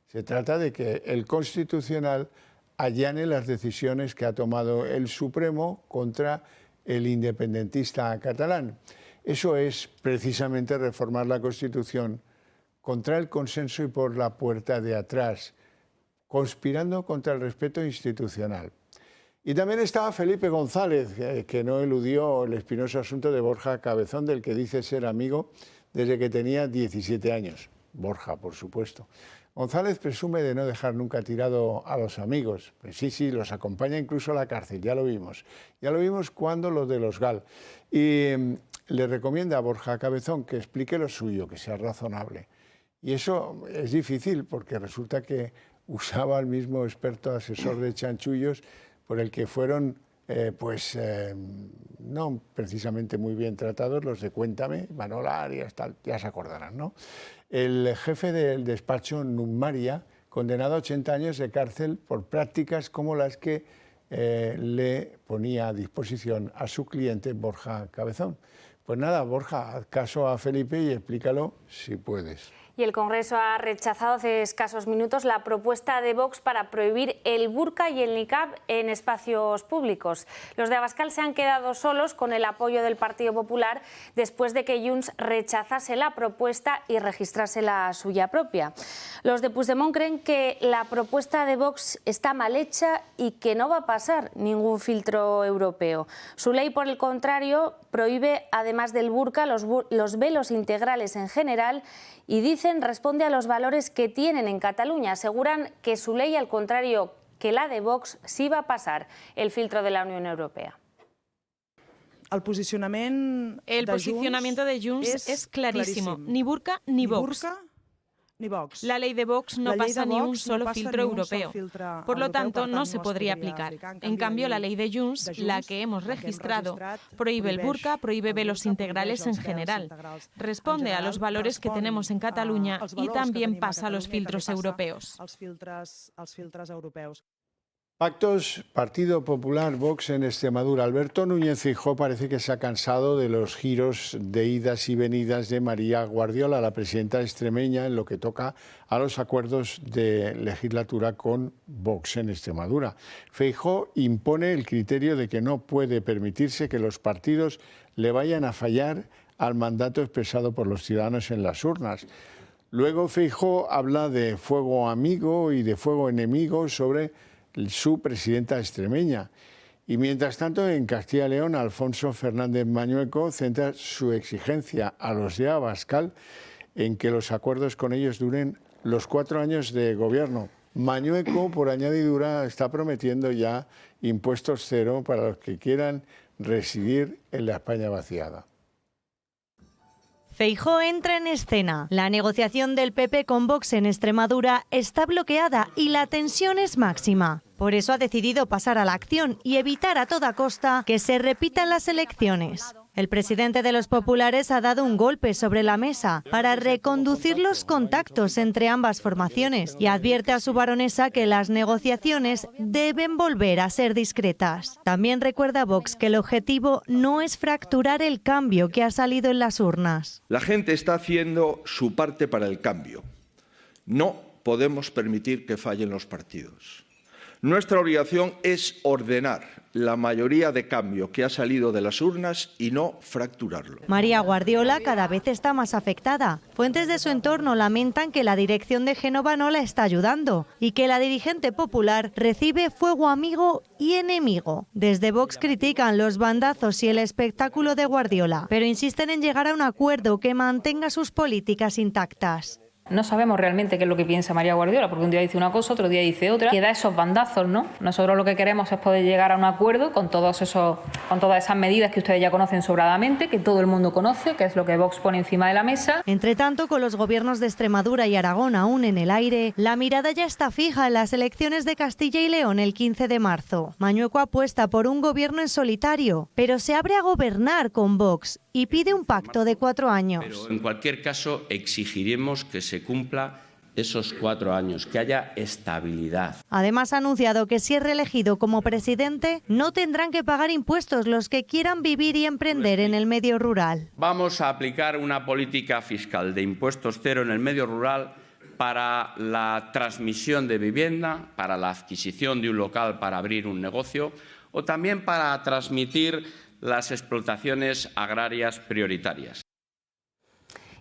Se trata de que el Constitucional allane las decisiones que ha tomado el Supremo contra el independentista catalán. Eso es precisamente reformar la Constitución contra el consenso y por la puerta de atrás, conspirando contra el respeto institucional. Y también estaba Felipe González, que no eludió el espinoso asunto de Borja Cabezón, del que dice ser amigo desde que tenía 17 años. Borja, por supuesto. González presume de no dejar nunca tirado a los amigos. Pues sí, los acompaña incluso a la cárcel, ya lo vimos. Ya lo vimos cuando lo de los GAL. Y le recomienda a Borja Cabezón que explique lo suyo, que sea razonable. Y eso es difícil porque resulta que usaba al mismo experto asesor de chanchullos por el que fueron, no precisamente muy bien tratados los de Cuéntame, Manola Arias, tal, ya se acordarán, ¿no? El jefe del despacho Numaria, condenado a 80 años de cárcel por prácticas como las que le ponía a disposición a su cliente Borja Cabezón. Pues nada, Borja, haz caso a Felipe y explícalo si puedes. Y el Congreso ha rechazado hace escasos minutos la propuesta de Vox para prohibir el burka y el niqab en espacios públicos. Los de Abascal se han quedado solos con el apoyo del Partido Popular después de que Junts rechazase la propuesta y registrase la suya propia. Los de Puigdemont creen que la propuesta de Vox está mal hecha y que no va a pasar ningún filtro europeo. Su ley, por el contrario, prohíbe, además del burka, los velos integrales en general y dicen responde a los valores que tienen en Cataluña. Aseguran que su ley, al contrario que la de Vox, sí va a pasar el filtro de la Unión Europea. El posicionamiento de Junts es clarísimo. Ni burka ni Vox. La ley de Vox no pasa ni un solo filtro europeo. Por lo tanto, no se podría aplicar. En cambio, la ley de Junts, la que hemos registrado, prohíbe el burka, prohíbe velos integrales en general. Responde a los valores que tenemos en Cataluña y también pasa a los filtros europeos. Pactos Partido Popular, Vox en Extremadura. Alberto Núñez Feijóo parece que se ha cansado de los giros de idas y venidas de María Guardiola, la presidenta extremeña, en lo que toca a los acuerdos de legislatura con Vox en Extremadura. Feijóo impone el criterio de que no puede permitirse que los partidos le vayan a fallar al mandato expresado por los ciudadanos en las urnas. Luego Feijóo habla de fuego amigo y de fuego enemigo sobre su presidenta extremeña. Y mientras tanto, en Castilla y León, Alfonso Fernández Mañueco centra su exigencia a los de Abascal en que los acuerdos con ellos duren los 4 años de gobierno. Mañueco, por añadidura, está prometiendo ya impuestos cero para los que quieran residir en la España vaciada. Feijóo entra en escena. La negociación del PP con Vox en Extremadura está bloqueada y la tensión es máxima. Por eso ha decidido pasar a la acción y evitar a toda costa que se repitan las elecciones. El presidente de los populares ha dado un golpe sobre la mesa para reconducir los contactos entre ambas formaciones y advierte a su baronesa que las negociaciones deben volver a ser discretas. También recuerda a Vox que el objetivo no es fracturar el cambio que ha salido en las urnas. La gente está haciendo su parte para el cambio. No podemos permitir que fallen los partidos. Nuestra obligación es ordenar la mayoría de cambio que ha salido de las urnas y no fracturarlo. María Guardiola cada vez está más afectada. Fuentes de su entorno lamentan que la dirección de Génova no la está ayudando y que la dirigente popular recibe fuego amigo y enemigo. Desde Vox critican los bandazos y el espectáculo de Guardiola, pero insisten en llegar a un acuerdo que mantenga sus políticas intactas. No sabemos realmente qué es lo que piensa María Guardiola, porque un día dice una cosa, otro día dice otra, que da esos bandazos, ¿no? Nosotros lo que queremos es poder llegar a un acuerdo con todas esas medidas que ustedes ya conocen sobradamente, que todo el mundo conoce, que es lo que Vox pone encima de la mesa. Entre tanto, con los gobiernos de Extremadura y Aragón aún en el aire, la mirada ya está fija en las elecciones de Castilla y León el 15 de marzo. Mañueco apuesta por un gobierno en solitario, pero se abre a gobernar con Vox y pide un pacto de 4 años. Pero en cualquier caso exigiremos que se cumpla esos 4 años, que haya estabilidad. Además ha anunciado que si es reelegido como presidente, no tendrán que pagar impuestos los que quieran vivir y emprender en el medio rural. Vamos a aplicar una política fiscal de impuestos cero en el medio rural para la transmisión de vivienda, para la adquisición de un local para abrir un negocio o también para transmitir las explotaciones agrarias prioritarias.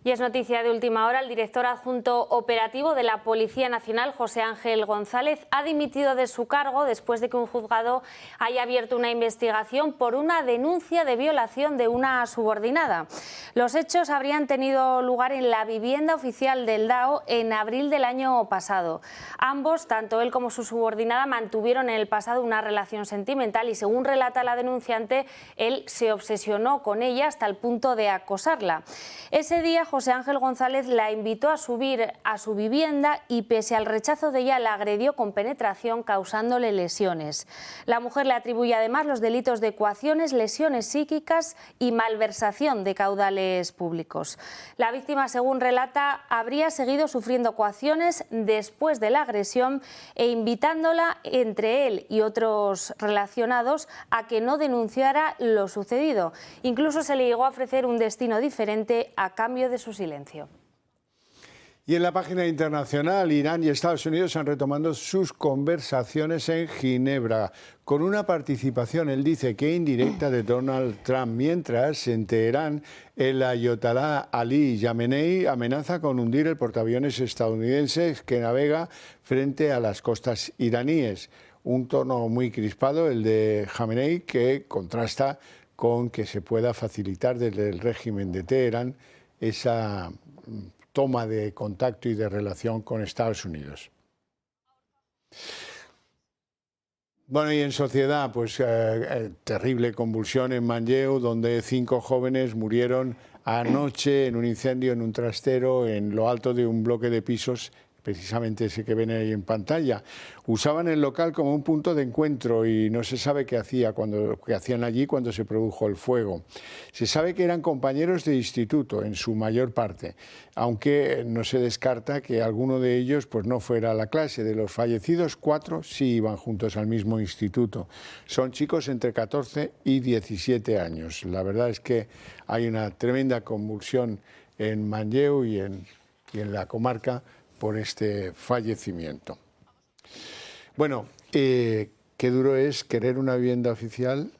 Y es noticia de última hora, el director adjunto operativo de la Policía Nacional, José Ángel González, ha dimitido de su cargo después de que un juzgado haya abierto una investigación por una denuncia de violación de una subordinada. Los hechos habrían tenido lugar en la vivienda oficial del DAO en abril del año pasado. Ambos, tanto él como su subordinada, mantuvieron en el pasado una relación sentimental y, según relata la denunciante, él se obsesionó con ella hasta el punto de acosarla. Ese día, José Ángel González la invitó a subir a su vivienda y, pese al rechazo de ella, la agredió con penetración, causándole lesiones. La mujer le atribuye además los delitos de coacciones, lesiones psíquicas y malversación de caudales públicos. La víctima, según relata, habría seguido sufriendo coacciones después de la agresión e invitándola, entre él y otros relacionados, a que no denunciara lo sucedido. Incluso se le llegó a ofrecer un destino diferente a cambio de su silencio. Y en la página internacional, Irán y Estados Unidos han retomado sus conversaciones en Ginebra, con una participación, él dice que indirecta, de Donald Trump, mientras en Teherán el ayatolá Ali Khamenei amenaza con hundir el portaaviones estadounidense que navega frente a las costas iraníes. Un tono muy crispado, el de Khamenei, que contrasta con que se pueda facilitar desde el régimen de Teherán esa toma de contacto y de relación con Estados Unidos. Bueno, y en sociedad, pues terrible convulsión en Manlleu, donde 5 jóvenes murieron anoche en un incendio en un trastero en lo alto de un bloque de pisos, precisamente ese que ven ahí en pantalla. Usaban el local como un punto de encuentro y no se sabe qué hacían allí cuando se produjo el fuego. Se sabe que eran compañeros de instituto, en su mayor parte, aunque no se descarta que alguno de ellos pues no fuera a la clase. De los fallecidos, 4 sí iban juntos al mismo instituto. Son chicos entre 14 y 17 años. La verdad es que hay una tremenda convulsión en Manlleu y en la comarca por este fallecimiento. Bueno, qué duro es querer una vivienda oficial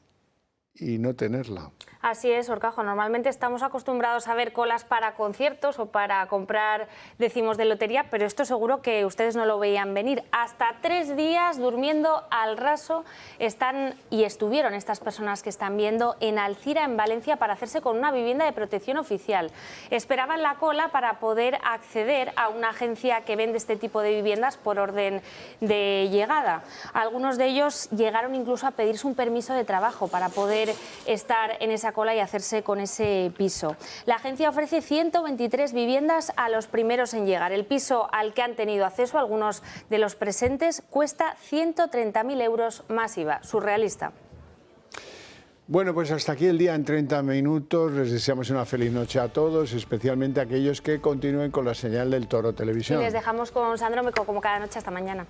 y no tenerla. Así es, Horcajo. Normalmente estamos acostumbrados a ver colas para conciertos o para comprar décimos de lotería, pero esto seguro que ustedes no lo veían venir. Hasta 3 días durmiendo al raso estuvieron estas personas que están viendo en Alcira, en Valencia, para hacerse con una vivienda de protección oficial. Esperaban la cola para poder acceder a una agencia que vende este tipo de viviendas por orden de llegada. Algunos de ellos llegaron incluso a pedirse un permiso de trabajo para poder estar en esa cola y hacerse con ese piso. La agencia ofrece 123 viviendas a los primeros en llegar. El piso al que han tenido acceso algunos de los presentes cuesta 130.000 euros más IVA. Surrealista. Bueno, pues hasta aquí el día en 30 minutos. Les deseamos una feliz noche a todos, especialmente a aquellos que continúen con la señal del Toro Televisión. Y les dejamos con Sandro Meco como cada noche. Hasta mañana.